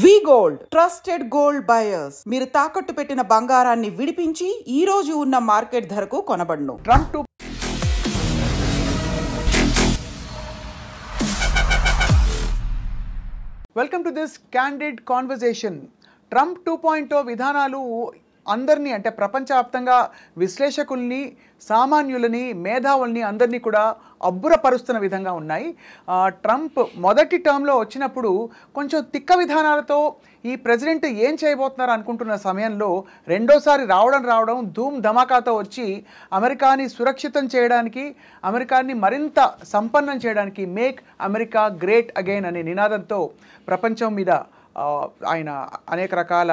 వి gold trusted gold buyers. మీరు తాకట్టు పెట్టిన బంగారాన్ని విడిపించి ఈ రోజు ఉన్న మార్కెట్ ధరకు కొనబడును. Trump welcome to this candid conversation. Trump 2.0 విధానాలు అందరినీ, అంటే ప్రపంచవ్యాప్తంగా విశ్లేషకుల్ని, సామాన్యులని, మేధావుల్ని అందరినీ కూడా అబ్బురపరుస్తున్న విధంగా ఉన్నాయి. ట్రంప్ మొదటి టర్మ్లో వచ్చినప్పుడు కొంచెం తిక్క విధానాలతో ఈ ప్రెసిడెంట్ ఏం చేయబోతున్నారు అనుకుంటున్న సమయంలో రెండోసారి రావడం ధూమ్ ధమాకాతో వచ్చి అమెరికాని సురక్షితం చేయడానికి, అమెరికాని మరింత సంపన్నం చేయడానికి మేక్ అమెరికా గ్రేట్ అగైన్ అనే నినాదంతో ప్రపంచం మీద ఆయన అనేక రకాల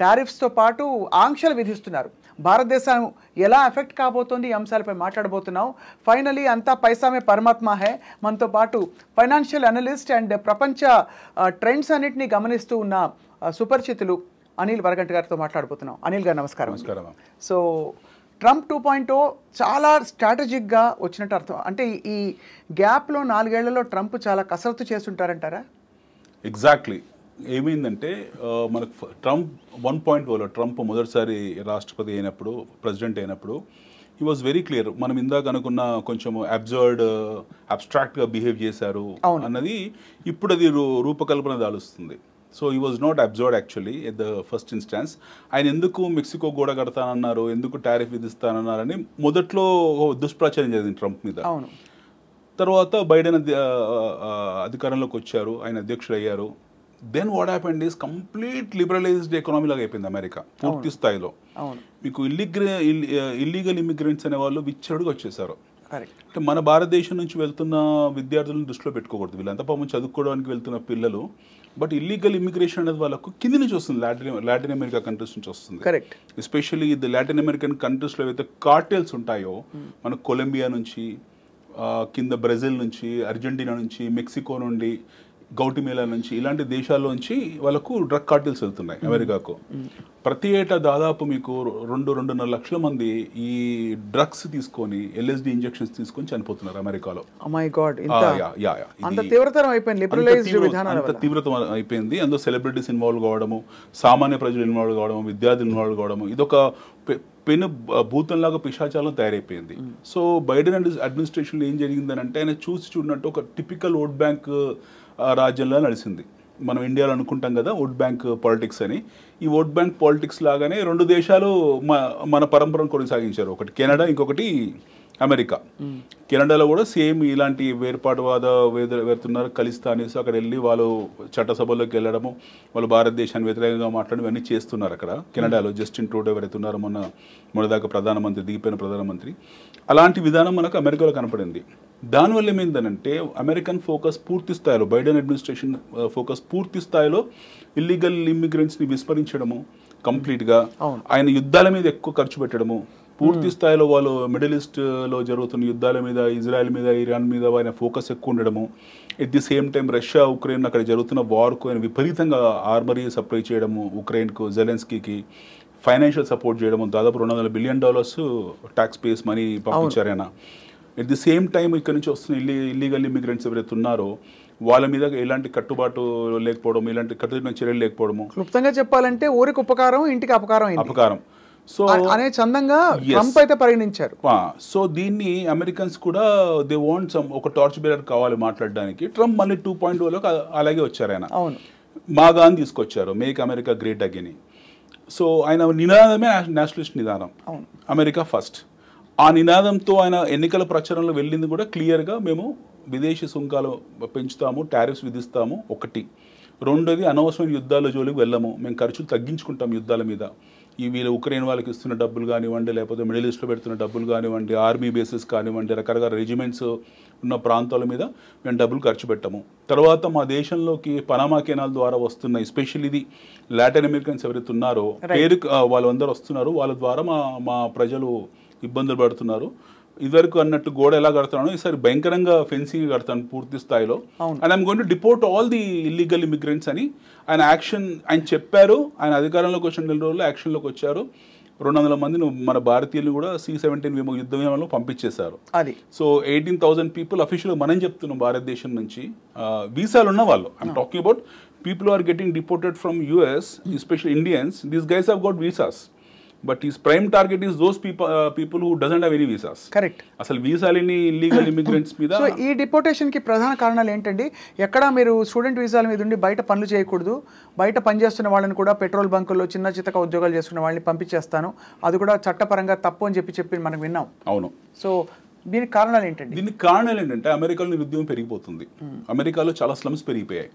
టారిఫ్స్తో పాటు ఆంక్షలు విధిస్తున్నారు. భారతదేశం ఎలా ఎఫెక్ట్ కాబోతోంది ఈ అంశాలపై మాట్లాడబోతున్నాం. ఫైనలీ అంతా పైసామే పరమాత్మ హే. మనతో పాటు ఫైనాన్షియల్ అనలిస్ట్ అండ్ ప్రపంచ ట్రెండ్స్ అన్నింటినీ గమనిస్తూ ఉన్న సుపరిచితులు అనిల్ వరగంటి గారితో మాట్లాడబోతున్నాం. అనిల్ గారు నమస్కారం. సో ట్రంప్ 2.0 చాలా స్ట్రాటజిక్గా వచ్చినట్టు అర్థం. అంటే ఈ గ్యాప్లో 4 ఏళ్లలో ట్రంప్ చాలా కసరత్తు చేస్తుంటారంటారా? ఎగ్జాక్ట్లీ. ఏమైందంటే మనకు ట్రంప్ 1.0లో ట్రంప్ మొదటిసారి రాష్ట్రపతి అయినప్పుడు, ప్రెసిడెంట్ అయినప్పుడు హీ వాజ్ వెరీ క్లియర్. మనం ఇందాక అనుకున్న కొంచెం అబ్స్ట్రాక్ట్గా బిహేవ్ చేశారు అన్నది ఇప్పుడు అది రూపకల్పన దాలుస్తుంది. So he was not observed actually at the first instance. ఆయన ఎందుకు మెక్సికో గోడ కడతానన్నారు, ఎందుకు టారిఫ్ విధిస్తానన్నారని మొదట్లో దుష్ప్రచారం జరిగింది ట్రంప్ మీద. తర్వాత బైడెన్ అధికారంలోకి వచ్చారు, ఆయన అధ్యక్షుడు అయ్యారు. Then what happened is complete liberalised economy లాగా అయిపోయింది అమెరికా పూర్తి స్థాయిలో. మీకు ఇల్లీగల్ ఇమిగ్రెంట్స్ అనే వాళ్ళు విచ్చడుగా వచ్చేసారు. అంటే మన భారతదేశం నుంచి వెళ్తున్న విద్యార్థులను దృష్టిలో పెట్టుకోకూడదు. వీళ్ళంతా పాపం చదువుకోవడానికి వెళ్తున్న పిల్లలు. బట్ ఇల్లీగల్ ఇమిగ్రేషన్ అనేది వాళ్ళకు కింది నుంచి వస్తుంది, లాటిన్ అమెరికా కంట్రీస్ నుంచి వస్తుంది. ఎస్పెషల్లీ ఇది లాటిన్ అమెరికన్ కంట్రీస్లో ఏవైతే కార్టెల్స్ ఉంటాయో, మన కొలంబియా నుంచి, కింద బ్రెజిల్ నుంచి, అర్జెంటీనా నుంచి, మెక్సికో నుండి, గౌటిమేలా నుంచి, ఇలాంటి దేశాల్లోంచి వాళ్ళకు డ్రగ్ కార్టెల్స్ వెళ్తున్నాయి అమెరికాకు. ప్రతి ఏటా దాదాపు మీకు 2-2.5 లక్షల మంది ఈ డ్రగ్స్ తీసుకొని, LSD ఇంజెక్షన్స్ తీసుకొని చనిపోతున్నారు అమెరికాలో. అంత తీవ్రతరం అయిపోయింది. అందులో సెలబ్రిటీస్ ఇన్వాల్వ్ కావడము, సామాన్య ప్రజలు ఇన్వాల్వ్ కావడము, విద్యార్థులు ఇన్వాల్వ్ కావడము, ఇదొక పెను భూతంలాగా పిశాచాలను తయారైపోయింది. సో బైడెన్ అడ్మినిస్ట్రేషన్లో ఏం జరిగిందని అంటే, ఆయన చూసినట్టు ఒక టిపికల్ ఓట్ బ్యాంక్ రాజ్యంలో నడిచింది. మనం ఇండియాలో అనుకుంటాం కదా ఓట్ బ్యాంక్ పాలిటిక్స్ అని. ఈ ఓట్ బ్యాంక్ పాలిటిక్స్ లాగానే 2 దేశాలు మన పరంపరను కొనసాగించారు. ఒకటి కెనడా, ఇంకొకటి అమెరికా. కెనడాలో కూడా సేమ్ ఇలాంటి వేర్పాటువాద వెళ్తున్నారు కలిస్తా అనేసి అక్కడ వెళ్ళి వాళ్ళు చట్టసభల్లోకి వెళ్ళడము, వాళ్ళు భారతదేశాన్ని వ్యతిరేకంగా మాట్లాడడం ఇవన్నీ చేస్తున్నారు అక్కడ కెనడాలో. జస్టిన్ ట్రూడో ఎవరైతే ఉన్నారో మొన్నదాకా ప్రధానమంత్రి, దిగిపోయిన ప్రధానమంత్రి, అలాంటి విధానం మనకు అమెరికాలో కనపడింది. దానివల్ల ఏమైందనంటే అమెరికన్ ఫోకస్ పూర్తి స్థాయిలో, బైడెన్ అడ్మినిస్ట్రేషన్ ఫోకస్ పూర్తి స్థాయిలో ఇల్లీగల్ ఇమ్మిగ్రెంట్స్ని విస్మరించడము కంప్లీట్గా. ఆయన యుద్ధాల మీద ఎక్కువ ఖర్చు పెట్టడము, పూర్తి స్థాయిలో వాళ్ళు మిడిల్ ఈస్ట్లో జరుగుతున్న యుద్ధాల మీద, ఇజ్రాయెల్ మీద, ఇరాన్ మీద ఆయన ఫోకస్ ఎక్కువ ఉండడము. At the same time Russia, Ukraine అక్కడ జరుగుతున్న వార్కు ఆయన విపరీతంగా ఆర్మరీ సప్లై చేయడము, ఉక్రెయిన్కు, జెలెన్స్కీకి ఫైనాన్షియల్ సపోర్ట్ చేయడము. దాదాపు $200 బిలియన్ ట్యాక్స్ పేస్ మనీ పంపించారు ఆయన. ఎట్ ది సేమ్ టైం ఇక్కడ నుంచి వస్తున్న ఇల్లీగల్ ఇమిగ్రెంట్స్ ఎవరైతే ఉన్నారో వాళ్ళ మీద ఎలాంటి కట్టుబాటు లేకపోవడం, ఇలాంటి కఠిన చర్యలు లేకపోవడము. క్లుప్తంగా చెప్పాలంటే ఊరికి ఉపకారం, ఇంటికి అపకారం. సో అనే చందంగా ట్రంప్ అయితే పరిగణించారు. సో దీన్ని అమెరికన్స్ కూడా దే వాంట్ సమ్ ఒక టార్చ్ బేరర్ కావాలి మాట్లాడడానికి. ట్రంప్ మళ్ళీ 2.0లో అలాగే వచ్చారు ఆయన. మాగాని తీసుకొచ్చారు, make America great again. So ఆయన నినాదమే నేషనలిస్ట్ నినాదం, అమెరికా ఫస్ట్. ఆ నినాదంతో ఆయన ఎన్నికల ప్రచారంలో వెళ్ళింది కూడా క్లియర్గా, మేము విదేశీ సుంకాలు పెంచుతాము, టారిఫ్స్ విధిస్తాము ఒకటి. రెండోది అనవసరమైన యుద్ధాల జోలికి వెళ్ళము, మేము ఖర్చులు తగ్గించుకుంటాం యుద్ధాల మీద. ఈ వీళ్ళు ఉక్రెయిన్ వాళ్ళకి ఇస్తున్న డబ్బులు కానివ్వండి, లేకపోతే మిడిల్ ఈస్ట్లో పెడుతున్న డబ్బులు కానివ్వండి, ఆర్మీ బేసెస్ కానివ్వండి, రకరకాల రెజిమెంట్స్ ఉన్న ప్రాంతాల మీద మేము డబ్బులు ఖర్చు పెట్టాము. తర్వాత మా దేశంలోకి పనామా కెనాల్ ద్వారా వస్తున్న, ఎస్పెషల్లీ ఇది లాటిన్ అమెరికన్స్ ఎవరైతే ఉన్నారో పేరు వాళ్ళందరూ వస్తున్నారు, వాళ్ళ ద్వారా మా ప్రజలు ఇబ్బందులు పడుతున్నారు. ఇదివరకు అన్నట్టు గోడ ఎలా కడతానో ఈసారి భయంకరంగా ఫెన్సింగ్ కడతాను పూర్తి స్థాయిలో. And I'm going to deport all the illegal immigrants అని ఆయన చెప్పారు. ఆయన అధికారంలోకి వచ్చిన 2 రోజుల్లో యాక్షన్లోకి వచ్చారు. 200 మందిని మన భారతీయులు కూడా C-17 యుద్ధ విమానంలో పంపించేశారు. అది సో 18,000 పీపుల్ అఫీషియల్గా మనం చెప్తున్నాం భారతదేశం నుంచి వీసాలు ఉన్న వాళ్ళు. I'm talking about people are getting deported from US, especially Indians. These guys have got visas, but his prime target is those people who doesn't have any visas. Correct. అసలు వీసాలని ఇల్లీగల్ ఇమిగ్రెంట్స్ మీద. So ఈ డిపోర్టేషన్కి ప్రధాన కారణాలు ఏంటండి? ఎక్కడ మీరు స్టూడెంట్ వీసాల మీద ఉండి బయట పనులు చేయకూడదు, బయట పనిచేస్తున్న వాళ్ళని కూడా పెట్రోల్ బంకుల్లో చిన్న చితక ఉద్యోగాలు చేస్తున్న వాళ్ళని పంపించేస్తాను, అది కూడా చట్టపరంగా తప్పు అని చెప్పి మనం విన్నాం. అవును. సో దీనికి కారణాలు ఏంటండి? దీనికి కారణాలు ఏంటంటే అమెరికాలో నిరుద్యోగం పెరిగిపోతుంది. అమెరికాలో చాలా స్లమ్స్ పెరిగిపోయాయి.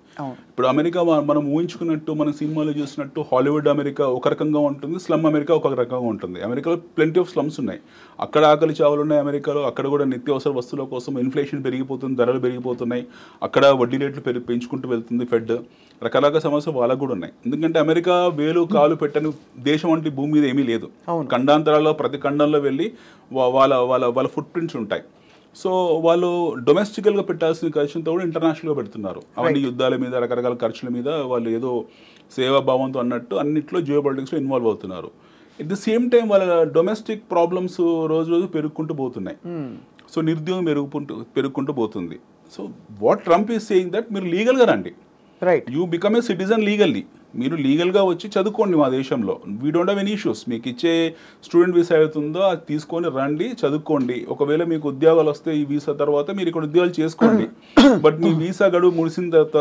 ఇప్పుడు అమెరికా మనం ఊహించుకున్నట్టు, మన సినిమాలో చూసినట్టు హాలీవుడ్ అమెరికా ఒక రకంగా ఉంటుంది, స్లమ్ అమెరికా ఒక రకంగా ఉంటుంది. అమెరికాలో ప్లెంటీ ఆఫ్ స్లమ్స్ ఉన్నాయి. అక్కడ ఆకలి చావులు ఉన్నాయి అమెరికాలో. అక్కడ కూడా నిత్యావసర వస్తువుల కోసం ఇన్ఫ్లేషన్ పెరిగిపోతుంది, ధరలు పెరిగిపోతున్నాయి. అక్కడ వడ్డీ రేట్లు పెంచుకుంటూ వెళ్తుంది ఫెడ్. రకరకాల సమస్యలు వాళ్ళకు కూడా ఉన్నాయి. ఎందుకంటే అమెరికా వేలు కాలు పెట్టని దేశం అంటే భూమి మీద ఏమీ లేదు. ఖండాంతరాల్లో ప్రతి ఖండంలో వెళ్ళి వాళ్ళ వాళ్ళ వాళ్ళ ఫుట్ ప్రింట్స్ ఉంటాయి. సో వాళ్ళు డొమెస్టికల్గా పెట్టాల్సిన ఖర్చులతో కూడా ఇంటర్నేషనల్గా పెడుతున్నారు. అవన్నీ యుద్ధాల మీద, రకరకాల ఖర్చుల మీద వాళ్ళు ఏదో సేవాభావంతో అన్నట్టు అన్నింటిలో జియో పాలిటిక్స్లో ఇన్వాల్వ్ అవుతున్నారు. ఎట్ ది సేమ్ టైం వాళ్ళ డొమెస్టిక్ ప్రాబ్లమ్స్ రోజు రోజు పెరుగుకుంటూ పోతున్నాయి. సో నిరుద్యోగం పెరుగుకుంటూ పోతుంది. So what Trump is saying that మీరు లీగల్గా రండి, right, you become a citizen legally. మీరు లీగల్గా వచ్చి చదువుకోండి మా దేశంలో. We don't have any issues. మీకు ఇచ్చే స్టూడెంట్ వీసా అవుతుందో అది తీసుకొని రండి, చదువుకోండి. ఒకవేళ మీకు ఉద్యోగాలు వస్తే ఈ వీసా తర్వాత మీరు ఇక్కడ ఉద్యోగాలు చేసుకోండి. బట్ మీ వీసా గడువు ముగిసిన తర్వాత,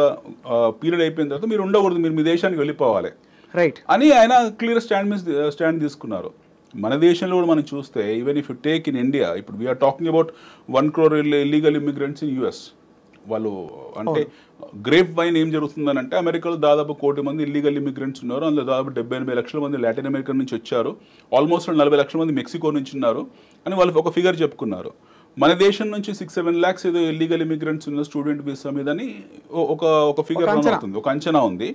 పీరియడ్ అయిపోయిన తర్వాత మీరు ఉండకూడదు, మీరు మీ దేశానికి వెళ్ళిపోవాలి, రైట్ అని ఆయన క్లియర్ స్టాండ్ తీసుకున్నారు. మన దేశంలో కూడా మనం చూస్తే, even if you take in India, ఇప్పుడు we are talking about 1 crore illegal immigrants in US. వాళ్ళు అంటే గ్రేప్ వైన్ ఏం జరుగుతుందని అంటే, అమెరికాలో దాదాపు 1 కోటి మంది ఇల్లీగల్ ఇమిగ్రెంట్స్ ఉన్నారు. అందులో దాదాపు 70-80 లక్షల మంది లాటిన్ అమెరికా నుంచి వచ్చారు. ఆల్మోస్ట్ 40 లక్షల మంది మెక్సికో నుంచి ఉన్నారు అని వాళ్ళు ఒక ఫిగర్ చెప్పుకున్నారు. మన దేశం నుంచి 6-7 lakhs ఏదో ఇల్లీగల్ ఇమిగ్రెంట్స్ ఉన్న స్టూడెంట్ వీసా మీద అని ఒక ఫిగర్ అవుతుంది, ఒక అంచనా ఉంది.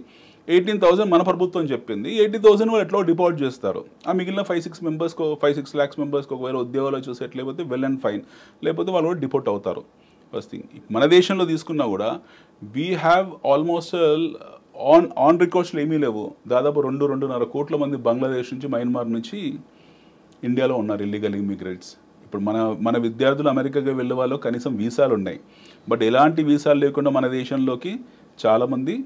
18,000 మన ప్రభుత్వం చెప్పింది. 80,000 వాళ్ళు ఎట్లా డిపాజిట్ చేస్తారు. ఆ మిగిలిన 5-6 lakhs మెంబర్స్కి ఒకవేళ ఉద్యోగాలు వచ్చి సెటిల్ అయిపోతే వెల్ అండ్ ఫైన్, లేకపోతే వాళ్ళు కూడా డిపోర్ట్ అవుతారు. ఫస్ట్ థింగ్, మన దేశంలో తీసుకున్నా కూడా వీ హ్యావ్ ఆల్మోస్ట్ ఆన్ రికార్డ్స్లో ఏమీ లేవు. దాదాపు 2-2.5 కోట్ల మంది బంగ్లాదేశ్ నుంచి, మయన్మార్ నుంచి ఇండియాలో ఉన్నారు ఇల్లీగల్ ఇమిగ్రెంట్స్. ఇప్పుడు మన విద్యార్థులు అమెరికాకి వెళ్ళే వాళ్ళు కనీసం వీసాలు ఉన్నాయి, బట్ ఎలాంటి వీసాలు లేకుండా మన దేశంలోకి చాలామంది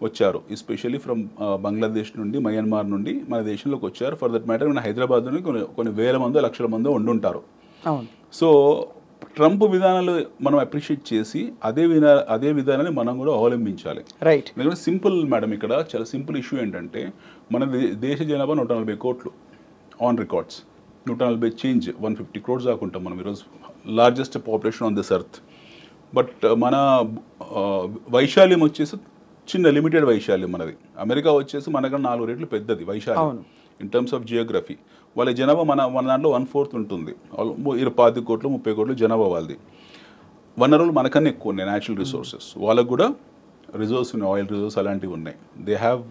వచ్చారు. ఎస్పెషల్లీ ఫ్రమ్ బంగ్లాదేశ్ నుండి, మయన్మార్ నుండి మన దేశంలోకి వచ్చారు. ఫర్ దట్ మ్యాటర్ మన హైదరాబాద్లోని కొన్ని వేల మందో లక్షల మందో ఉండుంటారు. సో ట్రంప్ విధానాలు మనం అప్రిషియేట్ చేసి అదే విధానాన్ని మనం కూడా అవలంబించాలి. రైట్. ఎందుకంటే సింపుల్ మేడం, ఇక్కడ చాలా సింపుల్ ఇష్యూ ఏంటంటే, మన దేశ జనాభా 140 కోట్లు ఆన్ రికార్డ్స్. 140 చేంజ్ 150 crores దాకుంటాం మనం ఈరోజు, largest population on this earth. But మన వైశాల్యం వచ్చేసి చిన్న లిమిటెడ్ వైశాల్యం మనది. అమెరికా వచ్చేసి మనకన్నా 4 రెట్లు పెద్దది వైశాల్యం ఇన్ టర్మ్స్ ఆఫ్ జియోగ్రఫీ. వాళ్ళ జనాభా మన దాంట్లో 1/4 ఉంటుంది. 25 కోట్లు 30 కోట్లు జనాభా వాళ్ళది. వనరులు మనకన్నా ఎక్కువ ఉన్నాయి, న్యాచురల్ రిసోర్సెస్. వాళ్ళకు కూడా రిజర్వ్స్ ఉన్నాయి, ఆయిల్ రిజర్వ్స్ అలాంటివి ఉన్నాయి. They have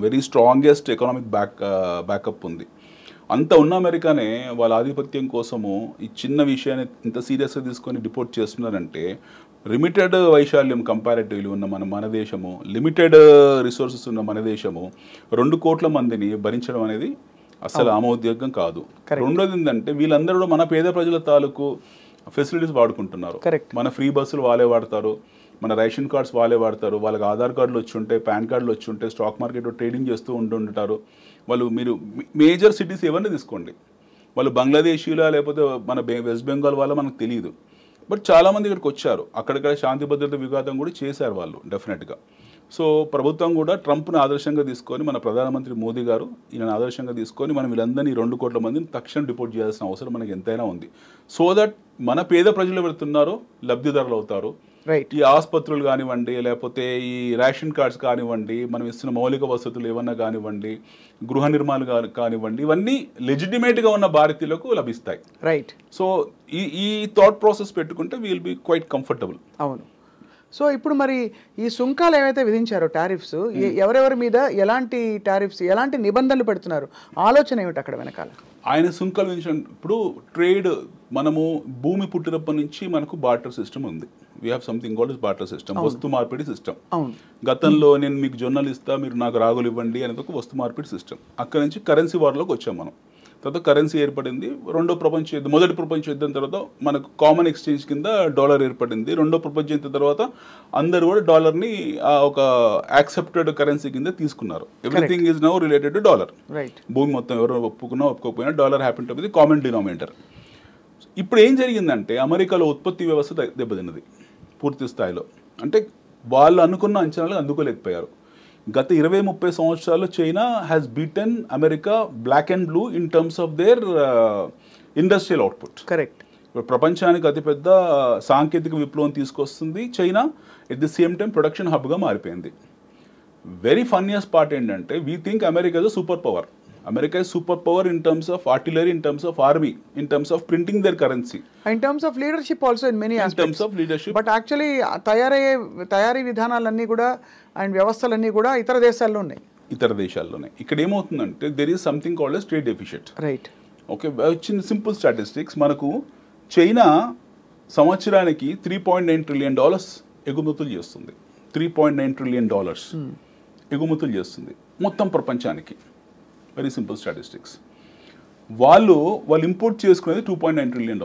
very strongest economic backup ఉంది. అంత ఉన్న అమెరికానే వాళ్ళ ఆధిపత్యం కోసము ఈ చిన్న విషయాన్ని ఇంత సీరియస్గా తీసుకొని డిపోర్ట్ చేస్తున్నారంటే, లిమిటెడ్ వైశాల్యం కంపారిటివ్లీ ఉన్న మన దేశము, లిమిటెడ్ రిసోర్సెస్ ఉన్న మన దేశము 2 కోట్ల మందిని భరించడం అనేది అసలు ఆమోదయోగ్యం కాదు. రెండోది ఏంటంటే, వీళ్ళందరూ కూడా మన పేద ప్రజల తాలూకు ఫెసిలిటీస్ వాడుకుంటున్నారు. మన ఫ్రీ బస్సులు వాళ్ళే వాడతారు, మన రేషన్ కార్డ్స్ వాళ్ళే వాడతారు. వాళ్ళకి ఆధార్ కార్డులు వచ్చి ఉంటాయి, పాన్ కార్డులు వచ్చి ఉంటాయి, స్టాక్ మార్కెట్లో ట్రేడింగ్ చేస్తూ ఉంటుంటారు వాళ్ళు. మీరు మేజర్ సిటీస్ ఏమన్నా తీసుకోండి, వాళ్ళు బంగ్లాదేశీలా లేకపోతే మన వెస్ట్ బెంగాల్ వాళ్ళ మనకు తెలియదు. బట్ చాలామంది ఇక్కడికి వచ్చారు, అక్కడిక్కడ శాంతి భద్రత విఘాతం కూడా చేశారు వాళ్ళు డెఫినెట్గా. సో ప్రభుత్వం కూడా ట్రంప్ను ఆదర్శంగా తీసుకొని, మన ప్రధానమంత్రి మోదీ గారు ఈయన ఆదర్శంగా తీసుకొని, మనం వీళ్ళందరినీ 2 కోట్ల మందిని తక్షణం డిపోర్ట్ చేయాల్సిన అవసరం మనకి ఎంతైనా ఉంది. సో దట్ మన పేద ప్రజలు పెడుతున్నారో లబ్ధిదారులు అవుతారు. ఈ ఆసుపత్రులు కానివ్వండి, లేకపోతే ఈ రేషన్ కార్డ్స్ కానివ్వండి, మనం ఇస్తున్న మౌలిక వసతులు ఏమన్నా కానివ్వండి, గృహ నిర్మాణాలు కానివ్వండి, ఇవన్నీ లెజిటిమేట్గా ఉన్న భారతీయులకు లభిస్తాయి. రైట్. సో ఈ థాట్ ప్రాసెస్ పెట్టుకుంటే విల్ బి క్వైట్ కంఫర్టబుల్. అవును. సో ఇప్పుడు మరి ఈ సుంకాలు ఏవైతే విధించారో టారిఫ్స్, ఎవరెవరి మీద ఎలాంటి టారిఫ్స్, ఎలాంటి నిబంధనలు పెడుతున్నారు, ఆలోచన ఏమిటి అక్కడ వెనకాల? ఆయన సుంకాలు విధించిన ఇప్పుడు ట్రేడ్, మనము భూమి పుట్టినప్పటి నుంచి మనకు బార్టర్ సిస్టమ్ ఉంది. We have something called is barter system, వస్తు మార్పిడి సిస్టమ్. గతంలో నేను మీకు జొన్నలు ఇస్తా, మీరు నాకు రాగులు ఇవ్వండి అనేది ఒక వస్తు మార్పిడి సిస్టమ్. అక్కడ నుంచి కరెన్సీ వార్లోకి వచ్చాం మనం. తర్వాత కరెన్సీ ఏర్పడింది. రెండో ప్రపంచ యుద్ధం, మొదటి ప్రపంచ యుద్ధం తర్వాత మనకు కామన్ ఎక్స్చేంజ్ కింద డాలర్ ఏర్పడింది. రెండో ప్రపంచ యుద్ధం తర్వాత అందరూ కూడా డాలర్ని ఒక యాక్సెప్టెడ్ కరెన్సీ కింద తీసుకున్నారు. Everything is now related to dollar. భూమి మొత్తం ఎవరు ఒప్పుకున్నా ఒప్పుకోకపోయినా dollar happen to be the common denominator. ఇప్పుడు ఏం జరిగిందంటే అమెరికాలో ఉత్పత్తి వ్యవస్థ దెబ్బతిన్నది పూర్తి స్థాయిలో. అంటే వాళ్ళు అనుకున్న అంచనాలు అందుకోలేకపోయారు. గత 20-30 సంవత్సరాల్లో China has beaten America black and blue in terms of their industrial output. Correct. ఇప్పుడు ప్రపంచానికి అతిపెద్ద సాంకేతిక విప్లవం తీసుకొస్తుంది China. At the same time production హబ్గా మారిపోయింది. వెరీ ఫన్నీయెస్ట్ పార్ట్ ఏంటంటే we think America is a super power. America is superpower in terms of artillery, in terms of army, in terms of printing their currency. In terms of leadership also in many aspects. In terms of leadership. But actually తయారీ విధానాలన్నీ కూడా and వ్యవస్థలన్నీ కూడా ఇతర దేశాల్లో ఉన్నాయి. ఇక్కడ ఏమవుతుందంటే there is something called as trade deficit. Right. Okay, చిన్న సింపుల్ స్టాటిస్టిక్స్. మనకు చైనా సంవత్సరానికి $3.9 trillion ఎగుమతులు చేస్తుంది. $3.9 trillion ఎగుమతులు చేస్తుంది మొత్తం ప్రపంచానికి. Very simple statistics. వాళ్ళు ఇంపోర్ట్ చేసుకునేది $2.9 trillion.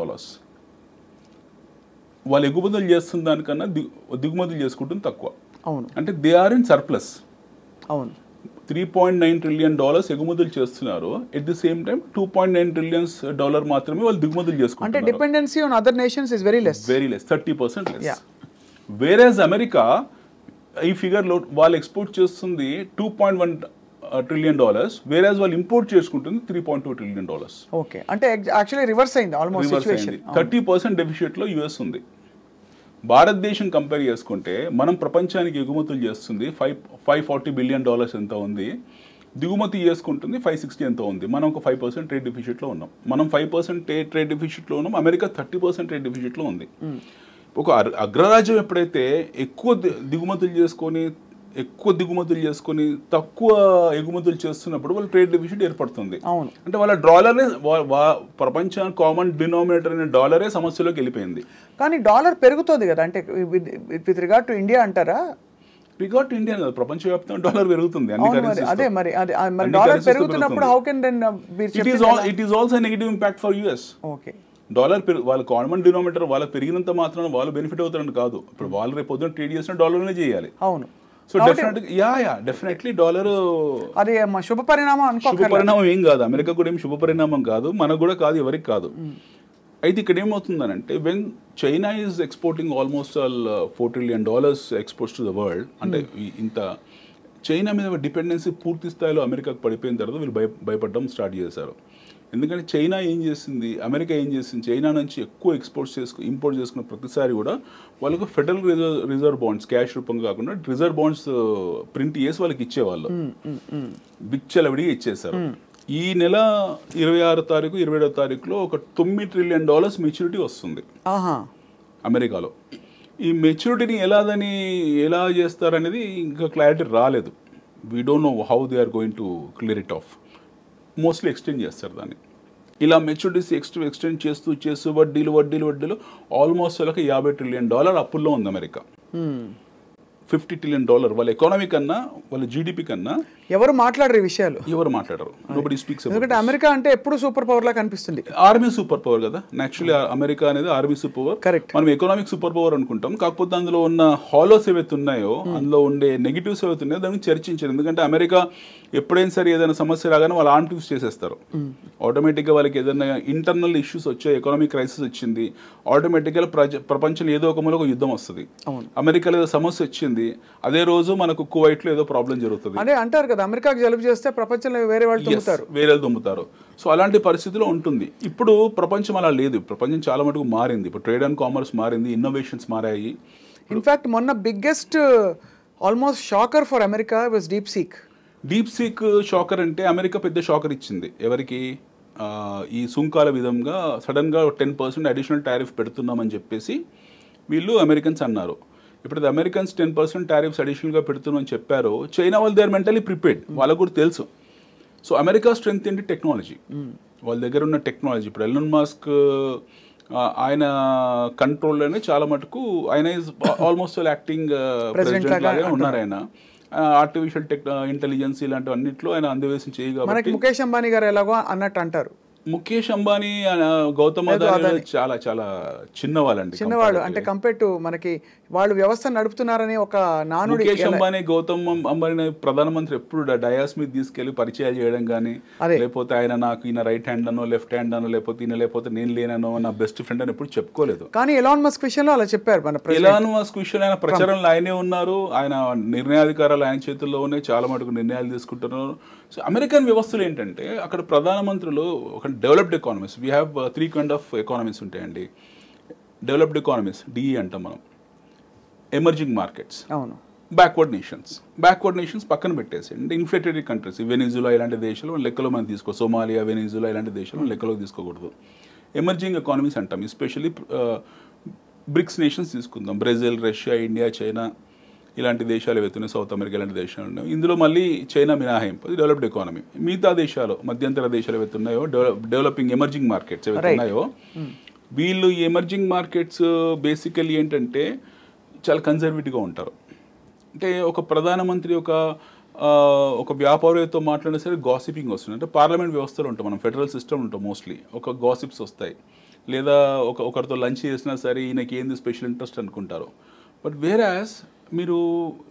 వాళ్ళు ఎగుమతులు చేస్తున్న దానికన్నా దిగుమతులు చేసుకుంటుంది తక్కువ. అవును. అంటే దే ఆర్ ఇన్ సర్ప్లస్. అవును. $3.9 trillion ఎగుమతులు చేస్తున్నారు. At the same time $2.9 trillion మాత్రమే వాళ్ళు దిగుమతులు చేసుకుంటారు. అంటే dependency on other nations is very less. 30% less. వేరేజ్ అమెరికా ఈ ఫిగర్లో వాళ్ళు ఎక్స్పోర్ట్ చేస్తుంది $2.1 trillion, వేరేజ్ వాళ్ళు ఇంపోర్ట్ చేసుకుంటుంది $3.2 trillion. ఓకే. అంటే యాక్చువల్లీ రివర్స్ అయింది ఆల్మోస్ట్ సిచువేషన్. 30% డెఫిషిట్లో యుఎస్ ఉంది. భారతదేశం కంపేర్ చేసుకుంటే మనం ప్రపంచానికి ఎగుమతులు చేస్తుంది $540 billion ఎంత ఉంది, దిగుమతి చేసుకుంటుంది 560 ఎంత ఉంది. మనం ఒక 5% ట్రేడ్ డెఫిషిట్లో ఉన్నాం. మనం 5% ట్రేడ్ డెఫిషిట్లో ఉన్నాం. అమెరికా 30% ట్రేడ్ డెఫిషిట్లో ఉంది. ఒక అగ్రరాజ్యం ఎప్పుడైతే ఎక్కువ దిగుమతులు చేసుకొని తక్కువ ఎగుమతులు చేస్తున్నప్పుడు వాళ్ళ ట్రేడ్ డెఫిసిట్ ఏర్పడుతుంది. అంటే వాళ్ళ డాలరే ప్రపంచానికి కామన్ డినామినేటర్ అనే డాలరే సమస్యలోకి వెళ్ళిపోయింది. కానీ డాలర్ పెరుగుతుంది కదా, అంటే విత్ రిగార్డ్ టు ఇండియా అంటారా? రిగార్డ్ టు ఇండియా కదా, ప్రపంచవ్యాప్తంగా డాలర్ పెరుగుతుంది. అదే మరి డాలర్ పెరుగుతున్నప్పుడు how can then it is also negative impact for US. Okay. Dollar వాళ్ళ కామన్ డినామినేటర్ వాళ్ళకి పెరిగినంత మాత్రం వాళ్ళు బెనిఫిట్ అవుతారని కాదు. ఇప్పుడు వాళ్ళు రేపు పొద్దున ట్రేడ్ చేసిన డాలర్నే చేయాలి. అవును. సో డెఫినెట్లీ డాలర్ అది శుభ పరిణామం ఏం కాదు. అమెరికా కూడా ఏం శుభ పరిణామం కాదు, మనకు కూడా కాదు, ఎవరికి కాదు. అయితే ఇక్కడ ఏమవుతుందనంటే when China is exporting almost all $4 trillion exports to the world. అంటే ఇంత చైనా మీద డిపెండెన్సీ పూర్తి స్థాయిలో అమెరికాకు పడిపోయిన తర్వాత వీళ్ళు భయపడడం స్టార్ట్ చేశారు. ఎందుకంటే చైనా ఏం చేసింది, అమెరికా ఏం చేసింది, చైనా నుంచి ఎక్కువ ఇంపోర్ట్ చేసుకున్న ప్రతిసారి కూడా వాళ్ళకు ఫెడరల్ రిజర్వ్ బాండ్స్ క్యాష్ రూపంగా కాకుండా రిజర్వ్ బాండ్స్ ప్రింట్ చేసి వాళ్ళకి ఇచ్చేవాళ్ళు. బిచ్చలవిడిగా ఇచ్చేసారు. ఈ నెల 26వ తారీఖు 27వ తారీఖులో ఒక $9 trillion మెచ్యూరిటీ వస్తుంది అమెరికాలో. ఈ మెచ్యూరిటీని ఎలా చేస్తారనేది ఇంకా క్లారిటీ రాలేదు. We don't know how they are going to clear it off. Mostly extend చేస్తారు దాన్ని. ఇలా మెచ్యూరిటీస్ ఎక్స్టెండ్ చేస్తూ వడ్డీలు ఆల్మోస్ట్ వాళ్ళకి $50 trillion అప్పుల్లో ఉంది అమెరికా. $50 trillion వాళ్ళ ఎకానమీ కన్నా వాళ్ళ జీడిపి కన్నా ఎవరు మాట్లాడరు ఈ విషయాలు, నోబడీ స్పీక్స్. ఎందుకంటే అమెరికా అంటే ఎప్పుడు సూపర్ పవర్ లా కనిపిస్తుంది. ఆర్మీ సూపర్ పవర్ కదా, యాక్చువల్లీ అమెరికా అనేది ఆర్మీ సూపర్ పవర్. కరెక్ట్. మనం ఎకనామిక్ సూపర్ పవర్ అనుకుంటాం. కాకపోతే అందులో ఉన్న హాలోస్ ఏవైతే ఉన్నాయో, అందులో ఉండే నెగిటివ్స్ ఏవైతే ఉన్నాయో దాన్ని చర్చించారు. ఎందుకంటే అమెరికా ఎప్పుడైనా సరే ఏదైనా సమస్య రాగానే వాళ్ళు ఆన్ ట్యూస్ చేసేస్తారు. ఆటోమేటిక్గా వాళ్ళకి ఏదైనా ఇంటర్నల్ ఇష్యూస్ వచ్చాయి, ఎకనామిక్ క్రైసిస్ వచ్చింది, ఆటోమేటిక్గా ప్రపంచంలో ఏదో ఒక మూల ఒక యుద్ధం వస్తుంది. అమెరికాలో ఏదో సమస్య వచ్చింది, అదే రోజు మనకు కువైట్లో ఏదో ప్రాబ్లం జరుగుతుంది. అదే అంటారు కదా, అమెరికాకి జలుబు చేస్తే ప్రపంచంలో వేరే వాళ్ళు దుమ్ముతారు. సో అలాంటి పరిస్థితిలో ఉంటుంది. ఇప్పుడు ప్రపంచం అలా లేదు. ప్రపంచం చాలా మటుకు మారింది. ఇప్పుడు ట్రేడ్ అండ్ కామర్స్ మారింది, ఇన్నోవేషన్స్ మారాయి. ఇన్ఫాక్ట్ మొన్న biggest almost shocker for America was deep seek shocker. అంటే అమెరికా పెద్ద షాకర్ ఇచ్చింది ఎవరికి, ఈ సుంకాల విధంగా సడన్గా 10% అడిషనల్ టారిఫ్ పెడుతున్నామని చెప్పేసి వీళ్ళు అమెరికన్స్ అన్నారు. ఇప్పుడు అమెరికన్స్ 10% టారిఫ్స్ అడిషనల్గా పెడుతున్నామని చెప్పారు. చైనా వాళ్ళు దే ఆర్ మెంటలీ ప్రిపేర్డ్, వాళ్ళకు కూడా తెలుసు. సో అమెరికా స్ట్రెంగ్త్ ఏంటి, టెక్నాలజీ. వాళ్ళ దగ్గర ఉన్న టెక్నాలజీ. ఇప్పుడు ఎలన్ మస్క్ ఆయన కంట్రోల్లోనే చాలా మటుకు ఆయన ఈజ్ ఆల్మోస్ట్ యాక్టింగ్ ప్రెసిడెంట్ లాగే ఉన్నారు. ఆయన ఆర్టిఫిషియల్ ఇంటెలిజెన్స్ ఇలాంటి అన్నింటిలో ఆయన అందవేశం చేయగా ముఖేష్ అంబానీ గారు ఎలాగో అన్నట్టు అంటారు. ముఖేష్ అంబానీ గౌతమ్ అదానీ చాలా చాలా చిన్నవాళ్ళండి. చిన్నవాళ్ళు అంటే కంపేర్ టు మనకి వాళ్ళు వ్యవస్థ నడుపుతున్నారని ఒక నానుడి. ముఖేష్ అంబానీ గౌతమ్ అంబానీ ప్రధానమంత్రి ఎప్పుడు డయాస్ మీద తీసుకెళ్లి పరిచయాలు చేయడం కానీ, లేకపోతే ఆయన నాకు ఈయన రైట్ హ్యాండ్ అనో లెఫ్ట్ హ్యాండ్ అనో లేకపోతే నేను లేనో నా బెస్ట్ ఫ్రెండ్ అని ఎప్పుడు చెప్పుకోలేదు. కానీ ఎలాన్ మస్క్ విషయంలో అలా చెప్పారు. మన ఎలాన్ మస్క్ విషయంలో ఆయన ప్రచారంలో ఆయనే ఉన్నారు, ఆయన నిర్ణయాధికారాలు ఆయన చేతుల్లో ఉన్నాయి, చాలా మటుకు నిర్ణయాలు తీసుకుంటున్నారు. సో అమెరికన్ వ్యవస్థలు ఏంటంటే అక్కడ ప్రధానమంత్రులు ఒక developed economies, we have 3 kind of economies ఉంటాయండి. డెవలప్డ్ ఎకానమీస్ డిఈ అంటాం మనం, ఎమర్జింగ్ మార్కెట్స్, అవును, బ్యాక్వర్డ్ నేషన్స్ పక్కన పెట్టేసేయండి. ఇన్ఫ్లేటెడ్ కంట్రీస్, వెనిజులా ఇలాంటి దేశాలు లెక్కలో మనం తీసుకో, సోమాలియా, వెనిజులా ఇలాంటి దేశాలు లెక్కలో తీసుకోకూడదు. ఎమర్జింగ్ ఎకానమీస్ అంటాం, ఎస్పెషల్లీ బ్రిక్స్ నేషన్స్ తీసుకుందాం, బ్రెజిల్, రష్యా, ఇండియా, చైనా ఇలాంటి దేశాలు ఏవైతున్నాయి, సౌత్ అమెరికా ఇలాంటి దేశాలు ఉన్నాయి. ఇందులో మళ్ళీ చైనా మినహాయింపు, అది డెవలప్డ్ ఎకానమీ. మిగతా దేశాలు, మధ్యంతర దేశాలు ఏవైతున్నాయో, డెవలపింగ్ ఎమర్జింగ్ మార్కెట్స్ ఏవైతున్నాయో, వీళ్ళు ఈ ఎమర్జింగ్ మార్కెట్స్ బేసికల్లీ ఏంటంటే చాలా కన్జర్వేటివ్గా ఉంటారు. అంటే ఒక ప్రధానమంత్రి ఒక వ్యాపారితో మాట్లాడినా సరే గాసిపింగ్ వస్తుంది. అంటే పార్లమెంట్ వ్యవస్థలో ఉంటాం మనం, ఫెడరల్ సిస్టమ్ ఉంటాం, మోస్ట్లీ ఒక గాసిప్స్ వస్తాయి. లేదా ఒకరితో లంచ్ చేసినా సరే ఈయనకి ఏంది స్పెషల్ ఇంట్రెస్ట్ అనుకుంటారు. బట్ వేరాస్ మీరు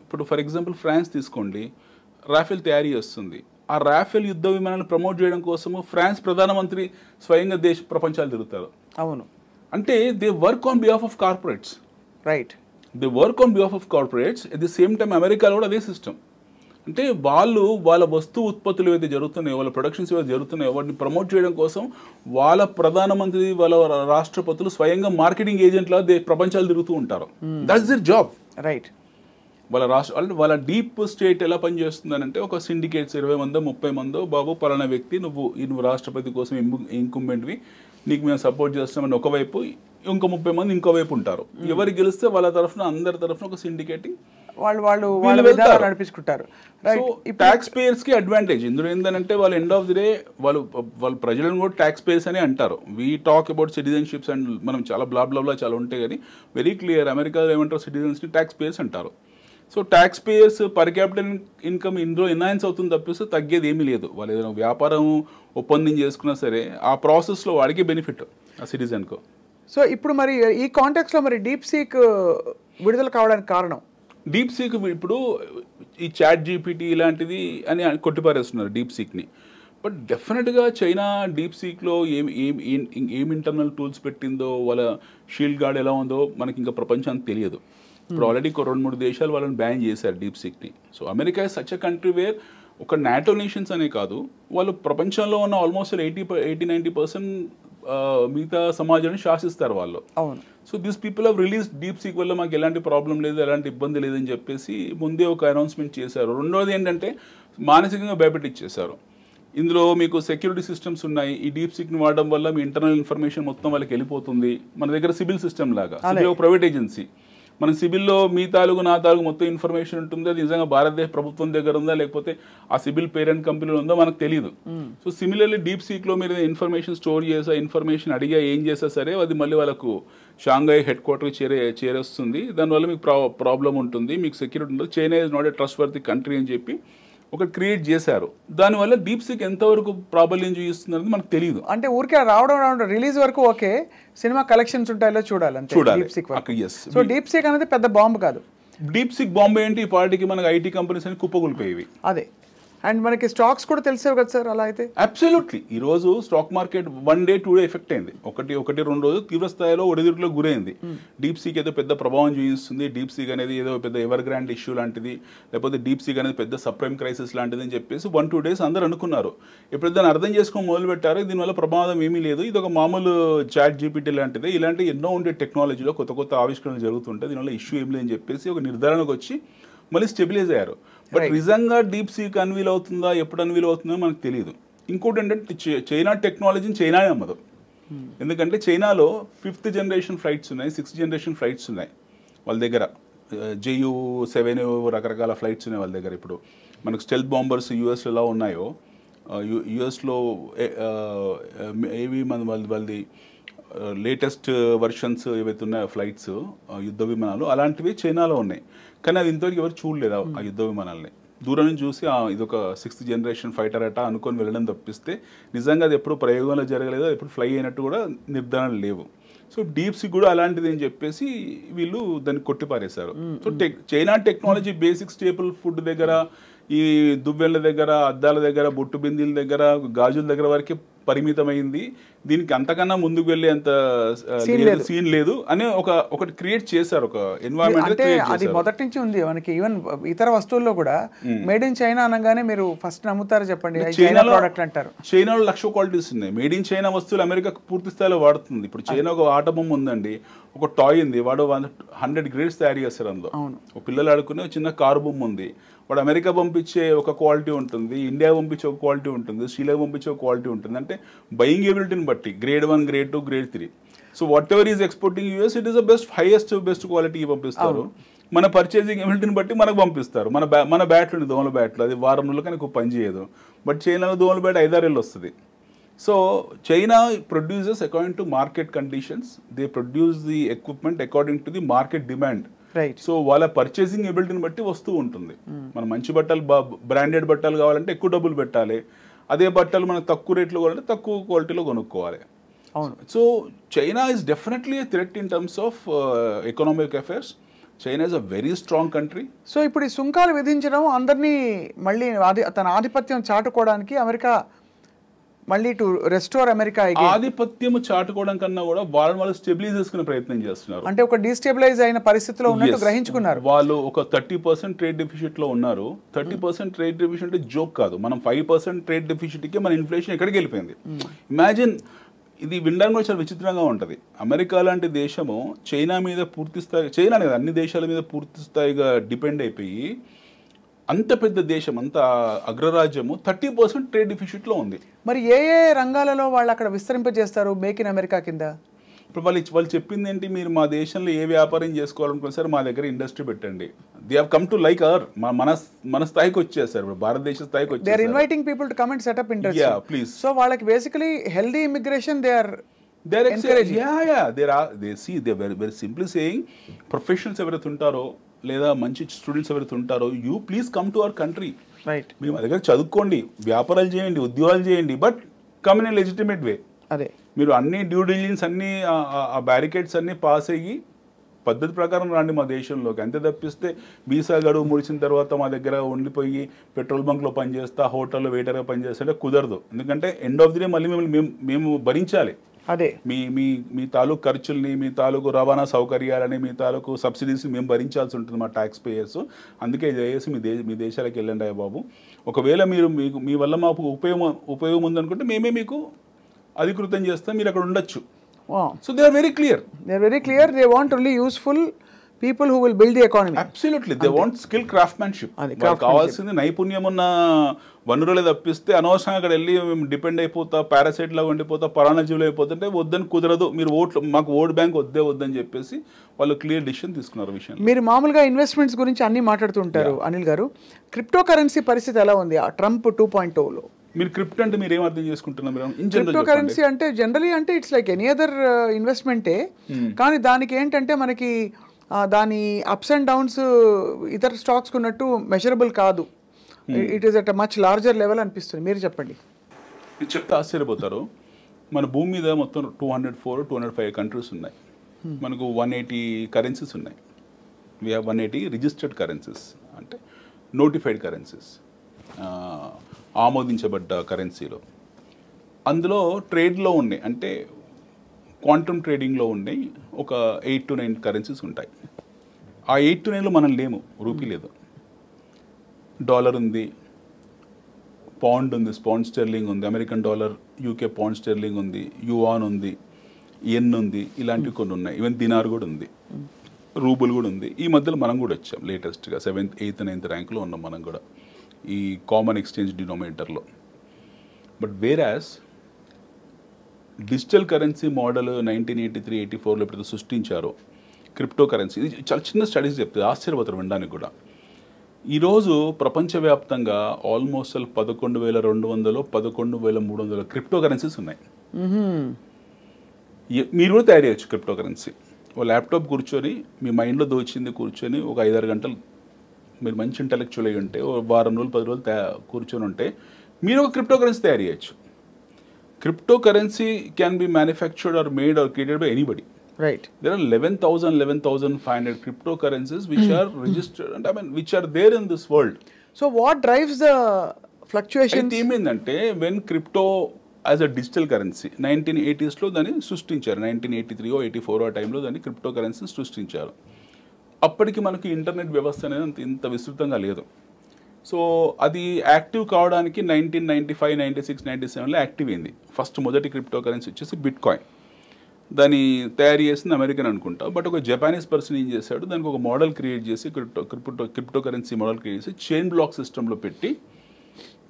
ఇప్పుడు ఫర్ ఎగ్జాంపుల్ ఫ్రాన్స్ తీసుకోండి, రాఫెల్ తయారీ చేస్తుంది. ఆ రాఫెల్ యుద్ధ విమానాన్ని ప్రమోట్ చేయడం కోసము ఫ్రాన్స్ ప్రధానమంత్రి స్వయంగా ప్రపంచాలు తిరుగుతారు. అవును, అంటే they work on behalf of corporates. Right, they work on behalf of corporates. At the same time అమెరికాలో కూడా అదే సిస్టమ్. అంటే వాళ్ళ వస్తు ఉత్పత్తులు ఏవైతే జరుగుతున్నాయో, వాళ్ళ ప్రొడక్షన్స్ ఏవైతే జరుగుతున్నాయో వాటిని ప్రమోట్ చేయడం కోసం వాళ్ళ ప్రధానమంత్రి, వాళ్ళ రాష్ట్రపతులు స్వయంగా మార్కెటింగ్ ఏజెంట్లా ప్రపంచాలు తిరుగుతూ ఉంటారు. That's their job. రైట్. వాళ్ళ డీప్ స్టేట్ ఎలా పనిచేస్తుందని అంటే ఒక సిండికేట్స్ 20 మందో 30 మందో, బాబు పలానా వ్యక్తి నువ్వు రాష్ట్రపతి కోసం ఇంకుంబెంట్వి, నీకు మేము సపోర్ట్ చేస్తామని ఒకవైపు, ఇంకో 30 మంది ఇంకో వైపు ఉంటారు. ఎవరు గెలిస్తే వాళ్ళ తరఫున అందరి తరఫున ఒక సిండికేటింగ్ వాళ్ళు నడిపించుకుంటారు. సో ట్యాక్స్ పేయర్స్ కి అడ్వాంటేజ్ ఇందులో ఏంటంటే వాళ్ళు ఎండ్ ఆఫ్ ది డే వాళ్ళు ప్రజలను కూడా ట్యాక్స్ పేయర్స్ అని అంటారు. We talk about citizenships and మనం చాలా బ్లా చాలా ఉంటాయి, కానీ వెరీ క్లియర్ అమెరికాలో ఏమంటారు, సిటిజన్స్ ని ట్యాక్స్ పేయర్స్ అంటారు. So tax payers per capita income ఇందులో ఎన్హాన్స్ అవుతుంది తప్పిస్తే తగ్గేది ఏమీ లేదు. వాళ్ళు ఏదైనా వ్యాపారం ఒప్పందం చేసుకున్నా సరే ఆ ప్రాసెస్లో వాడికి బెనిఫిట్ ఆ సిటిజన్కు. సో ఇప్పుడు మరి ఈ కాంటెక్స్లో మరి డీప్ సీక్ విడుదల కావడానికి కారణం, డీప్ సీక్ ఇప్పుడు ఈ చాట్ జీపీటీ ఇలాంటిది అని కొట్టిపారేస్తున్నారు డీప్ సీక్ని. బట్ డెఫినెట్గా చైనా డీప్ సీక్లో ఏం ఇంటర్నల్ టూల్స్ పెట్టిందో, వాళ్ళ షీల్డ్ గార్డ్ ఎలా ఉందో మనకి ఇంకా ప్రపంచానికి తెలియదు. ఇప్పుడు ఆల్రెడీ 2-3 దేశాలు వాళ్ళని బ్యాన్ చేశారు డీప్ సీక్ని. So America is such a country where ఒక నాటో నేషన్స్ అనే కాదు, వాళ్ళు ప్రపంచంలో ఉన్న ఆల్మోస్ట్ 80-90% మిగతా సమాజాన్ని శాసిస్తారు వాళ్ళు. అవును. So this people have release deep seek వల్ల మాకు ఎలాంటి ప్రాబ్లం లేదు, ఎలాంటి ఇబ్బంది లేదని చెప్పేసి ముందే ఒక అనౌన్స్మెంట్ చేశారు. రెండోది ఏంటంటే మానసికంగా భయపెట్టిచ్చేశారు. ఇందులో మీకు సెక్యూరిటీ సిస్టమ్స్ ఉన్నాయి, ఈ డీప్ సీక్ని వాడడం వల్ల మీ ఇంటర్నల్ ఇన్ఫర్మేషన్ మొత్తం వాళ్ళకి వెళ్ళిపోతుంది. మన దగ్గర సిబిల్ సిస్టమ్ లాగా, సిబిల్ ప్రైవేట్ ఏజెన్సీ, మన సిబిల్లో మీ తాలూకు నా తాలూకు మొత్తం ఇన్ఫర్మేషన్ ఉంటుంది. అది నిజంగా భారతదేశ ప్రభుత్వం దగ్గర ఉందా లేకపోతే ఆ సిబిల్ పేరెంట్ కంపెనీలో ఉందో మనకు తెలియదు. సో సిమిలర్లీ డీప్ సీక్లో మీరు ఇన్ఫర్మేషన్ స్టోర్ చేసా, ఇన్ఫర్మేషన్ అడిగా, ఏం చేసా సరే అది మళ్ళీ వాళ్ళకు షాంఘై హెడ్ క్వార్టర్కి చేరేస్తుంది. దానివల్ల మీకు ప్రాబ్లం ఉంటుంది, మీకు సెక్యూరిటీ ఉంటుంది. China is not a trust worthy country అని చెప్పి ఒకటి క్రియేట్ చేశారు. దానివల్ల డీప్ సీక్ ఎంతవరకు ప్రాబల్యం చూపిస్తుంది అనేది మనకు తెలియదు. అంటే ఊరికే రావడం రిలీజ్ వరకు ఓకే, సినిమా కలెక్షన్స్ ఉంటాయో చూడాలి. సో డీప్ సీక్ అనేది పెద్ద బాంబు కాదు. డీప్ సీక్ బాంబు ఏంటి, ఈ పార్టీకి మనకు ఐటీ కంపెనీస్ అని కుప్పగొలిపోయేవి. అదే, అండ్ మనకి స్టాక్స్ కూడా తెలిసేవి కదా సార్. అలా అయితే అబ్సల్యూట్లీ ఈరోజు stock market 1 day 2 day effect అయింది. 1-2 రోజులు తీవ్ర స్థాయిలో ఒడిదుడుకులో గురైంది. డీప్ సీక్ ఏదో పెద్ద ప్రభావం చూపిస్తుంది, డీప్ సీక్ అనేది ఏదో పెద్ద ఎవర్ గ్రాండ్ ఇష్యూ లాంటిది, లేకపోతే డీప్ సీక్ అనేది పెద్ద సప్రైమ్ క్రైసిస్ లాంటిది అని చెప్పేసి 1-2 days అందరూ అనుకున్నారు. ఎప్పుడు దాన్ని అర్థం చేసుకొని మొదలు పెట్టారు, దీనివల్ల ప్రమాదం ఏమీ లేదు, ఇది ఒక మామూలు చాట్ జీపీటీ లాంటిది, ఇలాంటి ఎన్నో ఉండే టెక్నాలజీలో కొత్త ఆవిష్కరణలు జరుగుతుంటాయి, దీనివల్ల ఇష్యూ ఏం లేదని చెప్పేసి ఒక నిర్ధారణకు వచ్చి మళ్ళీ స్టెబిలైజ్ అయ్యారు. బట్ నిజంగా డీప్ సీక్ అన్వీల్ అవుతుందా, ఎప్పుడు అన్వీల్ అవుతుందో మనకు తెలియదు. ఇంకోటి ఏంటంటే చైనా టెక్నాలజీని చైనానే అమ్మదు. ఎందుకంటే చైనాలో 5th generation ఫ్లైట్స్ ఉన్నాయి, 6th generation ఫ్లైట్స్ ఉన్నాయి వాళ్ళ దగ్గర. JU-7 రకరకాల ఫ్లైట్స్ ఉన్నాయి వాళ్ళ దగ్గర. ఇప్పుడు మనకు స్టెల్త్ బాంబర్స్ యూఎస్లో ఎలా ఉన్నాయో, యూఎస్లో ఏవి వాళ్ళది లేటెస్ట్ వర్షన్స్ ఏవైతే ఉన్నాయో ఫ్లైట్స్, యుద్ధ విమానాలు అలాంటివి చైనాలో ఉన్నాయి. కానీ అది ఇంతవరకు ఎవరు చూడలేదు ఆ యుద్ధ విమానాలని. దూరం నుంచి చూసి ఇదొక 6th జనరేషన్ ఫైటర్ అట అనుకొని వెళ్ళడం తప్పిస్తే నిజంగా అది ఎప్పుడు ప్రయోగంలో జరగలేదు, అది ఎప్పుడు ఫ్లై అయినట్టు కూడా నిర్ధారణ లేవు. సో డీప్ సీ కూడా అలాంటిది అని చెప్పేసి వీళ్ళు దాన్ని కొట్టిపారేశారు. So China technology basic staple food దగ్గర, ఈ దువ్వెళ్ళ దగ్గర, అద్దాల దగ్గర, బొట్టు బిందీల దగ్గర, గాజుల దగ్గర వరకే పరిమితమైంది. దీనికి అంతకన్నా ముందుకు వెళ్ళే అంత సీన్ లేదు అని ఒకటి క్రియేట్ చేశారు, ఒక ఎన్వైరన్మెంట్. అది మొదటి నుంచి ఉంది మనకి. ఈవెన్ ఇతర వస్తువుల్లో కూడా మేడ్ ఇన్ చైనా అనగానే మీరు ఫస్ట్ నమ్ముతారు చెప్పండి, చైనా ప్రోడక్ట్ అంటారు. చైనాలో 1,00,000 క్వాలిటీస్ ఉన్నాయి. మేడ్ ఇన్ చైనా వస్తువులు అమెరికా పూర్తి స్థాయిలో వాడుతుంది. ఇప్పుడు చైనా ఒక ఆట బొమ్మ ఉందండి, ఒక టాయ్ ఉంది, వాడు 100 గ్రేడ్స్ తయారు చేస్తారు అందులో. ఒక పిల్లలు ఆడుకునే చిన్న కారు బొమ్మ ఉంది, వాడు అమెరికా పంపించే ఒక క్వాలిటీ ఉంటుంది, ఇండియా పంపించే ఒక క్వాలిటీ ఉంటుంది, శ్రీలంక పంపించే ఒక క్వాలిటీ ఉంటుంది. అంటే బయింగ్ ఎబిలిటీని బట్టి grade 1, grade 2, grade 3. So what ever is exporting US, it is the best quality పంపిస్తారు. మన పర్చేసింగ్ ఎబిలిటీని బట్టి మనకు పంపిస్తారు. మన బ్యాట్లు ఉంది, దోమల బ్యాట్లు, అది వారం రోజులు కానీ పని చేయదు. బట్ చైనాలో దోమల బ్యాట్ 5-6 ఏళ్ళు వస్తుంది. So China produces according to market conditions, they produce the equipment according to the market demand. So వాళ్ళ పర్చేసింగ్ ఎబిలిటీని బట్టి వస్తూ ఉంటుంది. మనం మంచి బట్టలు, బ్రాండెడ్ బట్టలు కావాలంటే ఎక్కువ డబ్బులు పెట్టాలి, అదే బట్టలు మనకు తక్కువ రేట్లో కావాలంటే తక్కువ క్వాలిటీలో కొనుక్కోవాలి. So China is definitely a threat in terms of economic affairs. China is a very strong country. So ఇప్పుడు ఈ సుంకాలు విధించడం అందరినీ మళ్ళీ తన ఆధిపత్యం చాటుకోవడానికి అమెరికా మళ్ళీ టు రెస్టోర్ అమెరికా ఆధిపత్యం చాటుకోవడం కన్నా కూడా వాళ్ళు స్టెబిలైజ్ చేసుకునే ప్రయత్నం చేస్తున్నారు. అంటే ఒక డిస్టెబిలైజ్ అయిన పరిస్థితిలో ఉన్నట్టు గ్రహించుకున్నారు. వాళ్ళు ఒక 30% ట్రేడ్ డెఫిసిట్ లో ఉన్నారు. 30% ట్రేడ్ డెఫిసిట్ జోక్ కాదు. మనం 5% ట్రేడ్ డెఫిసిట్ కి మన ఇన్ఫ్లేషన్ ఎక్కడికి వెళ్ళిపోయింది. ఇమాజిన్, ఇది వినడానికి కూడా చాలా విచిత్రంగా ఉంటుంది. అమెరికా లాంటి దేశము చైనా మీద పూర్తి స్థాయి, చైనా అనేది అన్ని దేశాల మీద పూర్తి స్థాయిగా డిపెండ్ అయిపోయి, అంత పెద్ద దేశం, అంత అగ్రరాజ్యము 30% ట్రేడ్ డిఫిసిట్లో ఉంది. మరి ఏ రంగాలలో వాళ్ళు అక్కడ విస్తరింపజేస్తారు మేక్ ఇన్ అమెరికా కింద? ఇప్పుడు వాళ్ళు చెప్పింది ఏంటి, మీరు మా దేశంలో ఏ వ్యాపారం చేసుకోవాలనుకున్నా సరే మా దగ్గర ఇండస్ట్రీ పెట్టండి. They have come to like our, మన స్థాయికి వచ్చేసారు, ఇప్పుడు భారతదేశ స్థాయికి వచ్చేసారు. They are inviting people to come and set up industry. Yeah please. So వాళ్ళకి basically healthy immigration they are encouraging. They very simply saying, professionals ఎవరైతే ఉంటారో లేదా మంచి స్టూడెంట్స్ ఎవరైతే ఉంటారో, you please come to our country. Right. మీరు మా దగ్గర చదువుకోండి, వ్యాపారాలు చేయండి, ఉద్యోగాలు చేయండి, but come in a legitimate way. అదే మీరు అన్ని డ్యూ డిలిజెన్స్ అన్ని ఆ బ్యారికేడ్స్ అన్ని పాస్ అయ్యి పద్ధతి ప్రకారం రండి మా దేశంలోకి. అంతే తప్పిస్తే వీసా గడువు ముడిచిన తర్వాత మా దగ్గర ఉండిపోయి పెట్రోల్ బంక్లో పనిచేస్తా, హోటల్లో వెయిటర్గా పనిచేస్తే కుదరదు. ఎందుకంటే ఎండ్ ఆఫ్ ది డే మళ్ళీ మేము భరించాలి. అదే మీ తాలూకు ఖర్చుల్ని, మీ తాలూకు రవాణా సౌకర్యాలని, మీ తాలూకు సబ్సిడీస్ని మేము భరించాల్సి ఉంటుంది, మా ట్యాక్స్ పేయర్స్. అందుకే దయచేసి మీ దేశాలకు వెళ్ళండి అయ్యా బాబు. ఒకవేళ మీ వల్ల మాకు ఉపయోగం ఉందనుకుంటే మేమే మీకు అధికృతం చేస్తాం, మీరు అక్కడ ఉండొచ్చు. So they are very clear. They want only useful people who will build the economy. Absolutely. They want skill craftsmanship. కావాల్సింది నైపుణ్యం ఉన్న వనరులే తప్పిస్తే అనవసరంగా అక్కడ వెళ్ళి మేము డిపెండ్ అయిపోతా, పారాసైట్ లాగా ఉండిపోతా, పరాణ జీవులు అయిపోతుంటే వద్దని కుదరదు. మీరు మాకు ఓట్ బ్యాంక్ వద్దని చెప్పేసి వాళ్ళు క్లియర్ డిసిషన్ తీసుకున్నారు విషయం. మీరు మామూలుగా ఇన్వెస్ట్మెంట్స్ గురించి అన్ని మాట్లాడుతుంటారు అనిల్ గారు. క్రిప్టో కరెన్సీ పరిస్థితి ఎలా ఉంది ట్రంప్ 2.0లో? మీరు క్రిప్టో అంటే మీరు ఏం అర్థం చేసుకుంటున్నారు? క్రిప్టో కరెన్సీ అంటే జనరలీ అంటే ఇట్స్ లైక్ ఎనీ అదర్ ఇన్వెస్ట్మెంటే, కానీ దానికి ఏంటంటే మనకి దాని అప్స్ అండ్ డౌన్స్ ఇతర స్టాక్స్ ఉన్నట్టు మెజరబుల్ కాదు. It is at much larger level అనిపిస్తుంది. మీరు చెప్పండి. మీరు చెప్తే ఆశ్చర్యపోతారు. మన భూమి మీద మొత్తం 204-205 కంట్రీస్ ఉన్నాయి. మనకు 180 కరెన్సీస్ ఉన్నాయి. వీ హ్యావ్ 180 రిజిస్టర్డ్ కరెన్సీస్, అంటే నోటిఫైడ్ కరెన్సీస్, ఆమోదించబడ్డ కరెన్సీలో. అందులో ట్రేడ్లో ఉన్నాయి, అంటే క్వాంటమ్ ట్రేడింగ్లో ఉన్నాయి ఒక 8-9 కరెన్సీస్ ఉంటాయి. ఆ 8-9లో మనం లేము. రూపీ లేదు, డాలర్ ఉంది, పౌండ్ ఉంది, పౌండ్ స్టెర్లింగ్ ఉంది, American dollar, UK pound sterling ఉంది, యువాన్ ఉంది, ఎన్ ఉంది, ఇలాంటివి కొన్ని ఉన్నాయి. ఈవెన్ దినార్ కూడా ఉంది, రూబుల్ కూడా ఉంది. ఈ మధ్యలో మనం కూడా వచ్చాం లేటెస్ట్గా 7th, 8th, 9th ర్యాంక్లో ఉన్నాం మనం కూడా ఈ కామన్ ఎక్స్చేంజ్ డినోమినేటర్లో. But whereas digital currency model 1983-84లో ఎప్పుడైతే సృష్టించారో క్రిప్టో కరెన్సీ, ఇది చాలా చిన్న స్టడీస్ చెప్తుంది, ఆశ్చర్యపోతారు వినడానికి కూడా. ఈరోజు ప్రపంచవ్యాప్తంగా ఆల్మోస్ట్ 11,200, 11,300 క్రిప్టో కరెన్సీస్ ఉన్నాయి. మీరు కూడా తయారు చేయొచ్చు క్రిప్టో కరెన్సీ. ఓ ల్యాప్టాప్ కూర్చొని మీ మైండ్లో దోచింది కూర్చొని ఒక 5-6 గంటలు మీరు మంచి ఇంటలెక్చువల్ అయి ఉంటే వారం రోజులు 10 రోజులు కూర్చొని ఉంటే మీరు ఒక క్రిప్టో కరెన్సీ తయారు చేయొచ్చు. Crypto currency can be manufactured or made or created by anybody. Right. There are 11,500 cryptocurrencies which are registered, and I mean which are there in this world. So what drives the fluctuations? అయితే ఏమైందంటే when crypto as a digital currency 1980s లో దాన్ని సృష్టించారు. 1983 84 ఆ టైంలో దాన్ని crypto currency సృష్టించారు. అప్పటికి మనకి ఇంటర్నెట్ వ్యవస్థ అనేది ఇంత విస్తృతంగా లేదు. సో అది యాక్టివ్ కావడానికి 1995, 96, 97లో యాక్టివ్ అయింది. ఫస్ట్ మొదటి క్రిప్టో కరెన్సీ వచ్చేసి బిట్ కాయిన్. దాన్ని తయారు చేసింది అమెరికన్ అనుకుంటా, బట్ ఒక జపానీస్ పర్సన్ ఏం చేశాడు, దానికి ఒక మోడల్ క్రియేట్ చేసి క్రిప్టో కరెన్సీ మోడల్ క్రియేట్ చేసి చైన్ బ్లాక్ సిస్టంలో పెట్టి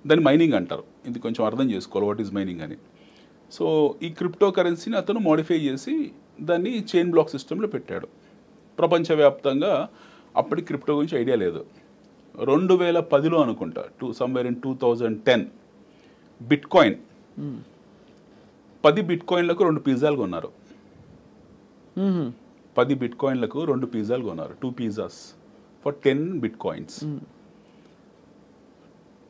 దాన్ని మైనింగ్ అంటారు. ఇది కొంచెం అర్థం చేసుకోవాలి వాట్ ఈజ్ మైనింగ్ అని. సో ఈ క్రిప్టో కరెన్సీని అతను మోడిఫై చేసి దాన్ని చైన్ బ్లాక్ సిస్టంలో పెట్టాడు. ప్రపంచవ్యాప్తంగా అప్పటికి క్రిప్టో గురించి ఐడియా లేదు. 2010లో అనుకుంటా సమ్వేర్ ఇన్ 2010 బిట్ కాయిన్ 10 బిట్ కాయిన్లకు 2 పిజ్జాలు కొన్నారు. 10 బిట్ కాయిన్లకు 2 పిజ్జాలు కొన్నారు. 2 pizzas for 10 bitcoins.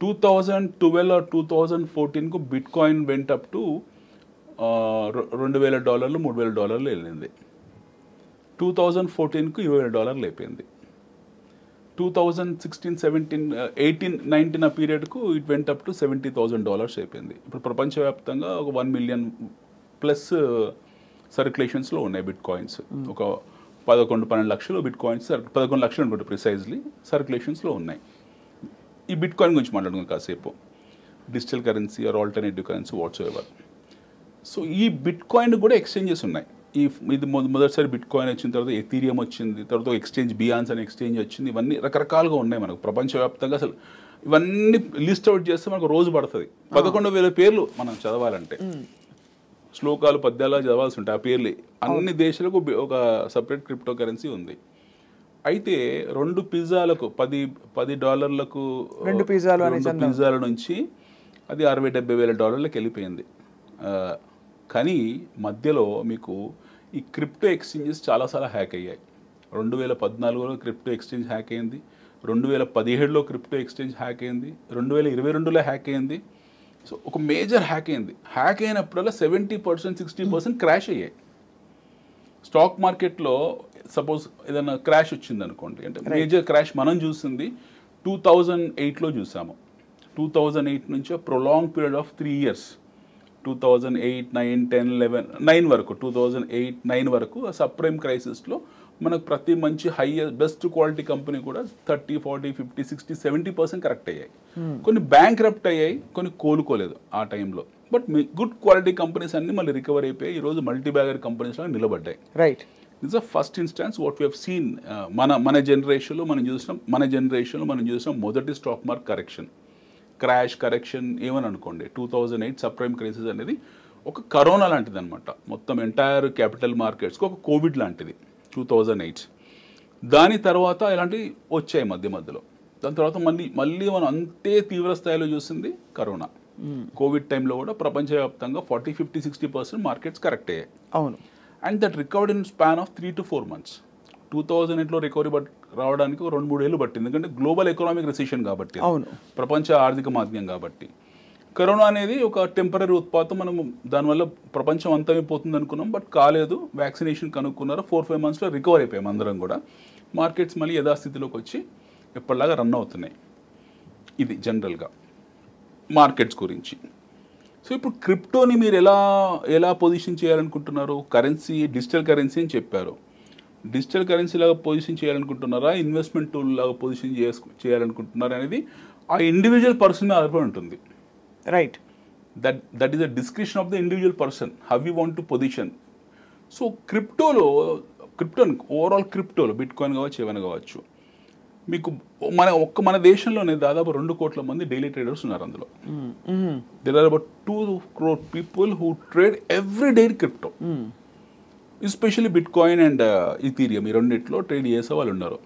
2012 or 2014కు bitcoin went up to $2,000, $3,000 వెళ్ళింది. 2014కు $20,000 అయిపోయింది. 2016, 17, 18, 19 ఆ పీరియడ్కు ఇట్ వెంట్ అప్ టు $70,000 అయిపోయింది. ఇప్పుడు ప్రపంచవ్యాప్తంగా ఒక 1 million ప్లస్ సర్క్యులేషన్స్లో ఉన్నాయి బిట్ కాయిన్స్. ఒక 11-12 లక్షలు బిట్ కాయిన్స్, 11 లక్షలు అనుకుంటే ప్రిసైజ్లీ సర్క్యులేషన్స్లో ఉన్నాయి. ఈ బిట్ కాయిన్ గురించి మాట్లాడుకున్నాం కాసేపు. Digital currency or alternative currency whatsoever. So ఈ బిట్ కాయిన్ కూడా ఎక్స్చేంజెస్ ఉన్నాయి. ఇది మొదటిసారి బిట్ కాయిన్ వచ్చిన తర్వాత ఎథీరియం వచ్చింది, తర్వాత ఎక్స్చేంజ్ బియాన్స్ అనే ఎక్స్చేంజ్ వచ్చింది. ఇవన్నీ రకరకాలుగా ఉన్నాయి మనకు ప్రపంచవ్యాప్తంగా. అసలు ఇవన్నీ లిస్ట్ అవుట్ చేస్తే మనకు రోజు పడుతుంది. 11,000 పేర్లు మనం చదవాలంటే, శ్లోకాలు పద్యాలు చదవాల్సి ఉంటాయి. ఆ పేర్లు అన్ని దేశాలకు ఒక సపరేట్ క్రిప్టో కరెన్సీ ఉంది. అయితే 2 పిజ్జాలకు $10 2 పిజ్జాల నుంచి అది $60,000-70,000 వెళ్ళిపోయింది. కానీ మధ్యలో మీకు ఈ క్రిప్టో ఎక్స్చేంజెస్ చాలాసార్లు హ్యాక్ అయ్యాయి. 2014లో క్రిప్టో ఎక్స్చేంజ్ హ్యాక్ అయింది, 2017లో క్రిప్టో ఎక్స్చేంజ్ హ్యాక్ అయింది, 2022లో హ్యాక్ అయింది. సో ఒక మేజర్ హ్యాక్ అయింది. హ్యాక్ అయినప్పుడల్లా 70%, 60% క్రాష్ అయ్యాయి. స్టాక్ మార్కెట్లో సపోజ్ ఏదైనా క్రాష్ వచ్చింది అనుకోండి, అంటే మేజర్ క్రాష్ మనం చూసింది 2008లో చూసాము. 2008 నుంచి ప్రొలాంగ్ పీరియడ్ ఆఫ్ 3 years, 2008, 9, 10, 11, 9 వరకు, 2008, 9 వరకు ఆ సబ్ప్రైమ్ క్రైసిస్లో మనకు ప్రతి మంచి బెస్ట్ క్వాలిటీ కంపెనీ కూడా 30, 40, 50, 60, 70% కరెక్ట్ అయ్యాయి. కొన్ని బ్యాంక్రప్ట్ అయ్యాయి, కొన్ని కోలుకోలేదు ఆ టైంలో. బట్ గుడ్ క్వాలిటీ కంపెనీస్ అన్ని మళ్ళీ రికవర్ అయిపోయి ఈరోజు మల్టీ బ్యాగర్ కంపెనీస్ లాగా నిలబడ్డాయి. Right. This the first instance what we have seen. మన జనరేషన్లో మనం చూసిన మొదటి stock market correction, crash correction ఏమని అనుకోండి. 2008 సబ్ప్రైమ్ క్రైసిస్ అనేది ఒక కరోనా లాంటిది అనమాట. మొత్తం ఎంటైర్ క్యాపిటల్ మార్కెట్స్కి ఒక కోవిడ్ లాంటిది 2008. దాని తర్వాత ఇలాంటివి వచ్చాయి మధ్యలో. దాని తర్వాత మళ్ళీ మనం అంతే తీవ్ర స్థాయిలో చూసింది కరోనా. కోవిడ్ టైంలో కూడా ప్రపంచవ్యాప్తంగా 40, 50, 60% మార్కెట్స్ కరెక్ట్ అయ్యాయి. అవును. And that recovered in span of 3 to 4 months. 2008లో రికవరీ రావడానికి 2-3 ఏళ్ళు పట్టింది, ఎందుకంటే గ్లోబల్ ఎకనామిక్ రెసిషన్ కాబట్టి, ప్రపంచ ఆర్థిక మాంద్యం కాబట్టి. కరోనా అనేది ఒక టెంపరీ ఉత్పాతం. మనం దానివల్ల ప్రపంచం అంతమైపోతుంది అనుకున్నాం, బట్ కాలేదు. వ్యాక్సినేషన్ కనుక్కున్నారు, 4-5 monthsలో రికవర్ అయిపోయాం అందరం కూడా. మార్కెట్స్ మళ్ళీ యథాస్థితిలోకి వచ్చి ఎప్పటిలాగా రన్ అవుతున్నాయి. ఇది జనరల్గా మార్కెట్స్ గురించి. సో ఇప్పుడు క్రిప్టోని మీరు ఎలా పొజిషన్ చేయాలనుకుంటున్నారు? కరెన్సీ, డిజిటల్ కరెన్సీ అని చెప్పారు. డిజిటల్ కరెన్సీ లాగా పొజిషన్ చేయాలనుకుంటున్నారా, ఇన్వెస్ట్మెంట్ టూల్ లాగా పొజిషన్ చేయాలనుకుంటున్నారా అనేది ఆ ఇండివిజువల్ పర్సన్ మీద ఆధారపడి ఉంటుంది. Right. That is the description of the individual person, how you want to position. So crypto overall క్రిప్టోలో బిట్ కాయిన్ కావచ్చు, ఏమైనా కావచ్చు, మీకు మన దేశంలోనే దాదాపు 2 కోట్ల మంది డైలీ ట్రేడర్స్ ఉన్నారు. అందులో there are about 2 crore people who trade every day crypto, especially bitcoin and ethereum. ఈ రెండిట్లో ట్రేడ్ చేసే వాళ్ళు ఉన్నారు.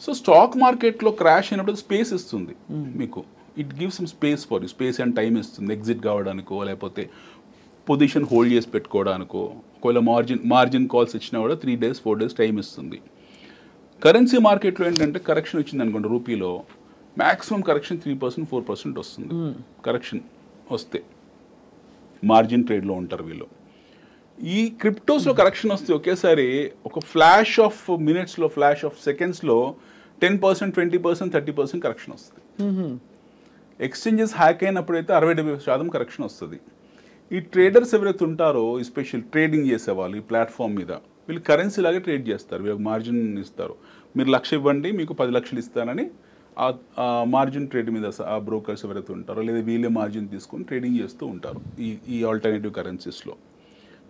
సో స్టాక్ మార్కెట్లో క్రాష్ అయినప్పుడు స్పేస్ ఇస్తుంది మీకు. It gives some space for you, space and time ఇస్తుంది ఎగ్జిట్ కావడానికో, లేకపోతే పొజిషన్ హోల్డ్ చేసి పెట్టుకోవడానికో. ఒకవేళ మార్జిన్ కాల్స్ ఇచ్చినా కూడా 3 days, 4 days టైం ఇస్తుంది. కరెన్సీ మార్కెట్లో ఏంటంటే కరెక్షన్ వచ్చింది అనుకోండి రూపీలో, మ్యాక్సిమం కరెక్షన్ 3% 4% వస్తుంది. కరెక్షన్ వస్తే మార్జిన్ ట్రేడ్లో ఉంటారు వీళ్ళు. ఈ క్రిప్టోస్లో కరెక్షన్ వస్తే ఒకేసారి ఒక ఫ్లాష్ ఆఫ్ మినిట్స్లో, ఫ్లాష్ ఆఫ్ సెకండ్స్లో 10%, 20%, 30% కరెక్షన్ వస్తుంది. ఎక్స్చేంజెస్ హ్యాక్ అయినప్పుడైతే 60-70% కరెక్షన్ వస్తుంది. ఈ ట్రేడర్స్ ఎవరైతే ఉంటారో, ఎస్పెషల్ ట్రేడింగ్ చేసేవాళ్ళు ఈ ప్లాట్ఫామ్ మీద, వీళ్ళు కరెన్సీ లాగే ట్రేడ్ చేస్తారు. వీళ్ళకి మార్జిన్ ఇస్తారు. మీరు 1,00,000 ఇవ్వండి, మీకు 10 లక్షలు ఇస్తానని ఆ మార్జిన్ ట్రేడ్ మీద ఆ బ్రోకర్స్ ఎవరైతే ఉంటారో, లేదా వీళ్ళే మార్జిన్ తీసుకొని ట్రేడింగ్ చేస్తూ ఉంటారు ఈ ఆల్టర్నేటివ్ కరెన్సీస్లో.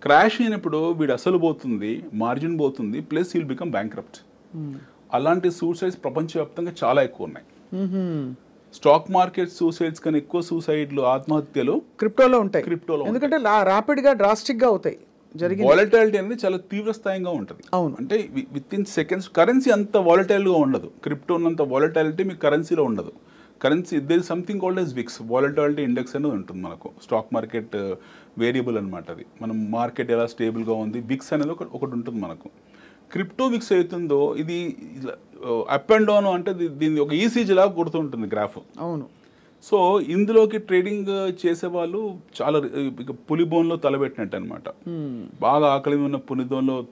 క్రాష్ అయినప్పుడు వీడు అసలు పోతుంది, మార్జిన్ పోతుంది, ప్లస్ వీల్ బికమ్ బ్యాంక్రప్ట్. అలాంటి సూసైడ్స్ ప్రపంచవ్యాప్తంగా చాలా ఎక్కువ ఉన్నాయి. స్టాక్ మార్కెట్ సూసైడ్స్ కన్నా ఎక్కువ సూసైడ్లు, ఆత్మహత్యలు క్రిప్టోలో ఉంటాయి. క్రిప్టోలో ఎందుకంటే ర్యాపిడ్గా డ్రాస్టిక్గా అవుతాయి. వాలటాలిటీ అనేది చాలా తీవ్రస్థాయిగా ఉంటుంది. అవును. అంటే విత్ ఇన్ సెకండ్స్. కరెన్సీ అంత వాలటైల్గా ఉండదు. క్రిప్టో ఉన్నంత వాలటాలిటీ మీకు కరెన్సీలో ఉండదు. Currency there is something called as VIX, volatility index అనేది ఉంటుంది మనకు. స్టాక్ మార్కెట్ వేరియబుల్ అనమాట అది. మనం మార్కెట్ ఎలా స్టేబుల్గా ఉంది, విక్స్ అనేది ఒకటి ఉంటుంది మనకు. క్రిప్టో విక్స్ అవుతుందో ఇది అప్ అండ్ డౌన్, అంటే దీన్ని ఒక ఈసీజీ లాగా కొడుతుంటుంది గ్రాఫ్. అవును. సో ఇందులోకి ట్రేడింగ్ చేసేవాళ్ళు చాలా పులిబోన్లో తలబెట్టినట్టు అనమాట. బాగా ఆకలి ఉన్న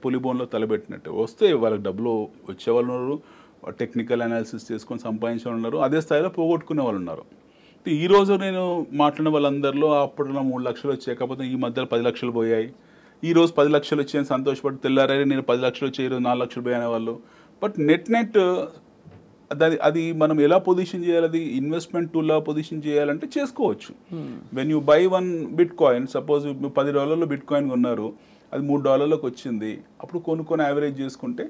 పులిబోన్లో తలబెట్టినట్టు. వస్తే వాళ్ళకి డబ్బులు వచ్చేవాళ్ళు ఉన్నారు, టెక్నికల్ అనాలిసిస్ చేసుకొని సంపాదించే వాళ్ళు ఉన్నారు, అదే స్థాయిలో పోగొట్టుకునే వాళ్ళు ఉన్నారు. ఈరోజు నేను మాట్లాడిన వాళ్ళందరిలో అప్పుడు 3 లక్షలు వచ్చాయి, కాకపోతే ఈ మధ్యలో 10 లక్షలు పోయాయి. ఈరోజు 10 లక్షలు వచ్చాయని సంతోషపడి తెల్లారే నేను 10 లక్షలు వచ్చాయి, ఈరోజు 4 లక్షలు పోయిన వాళ్ళు. బట్ నెట్ అది మనం ఎలా పొజిషన్ చేయాలి, అది ఇన్వెస్ట్మెంట్ టూల్లా పొజిషన్ చేయాలంటే చేసుకోవచ్చు. When you by one bit coin, suppose $10 bit coin కొన్నారు, అది $3 వచ్చింది, అప్పుడు కొనుక్కొని యావరేజ్ చేసుకుంటే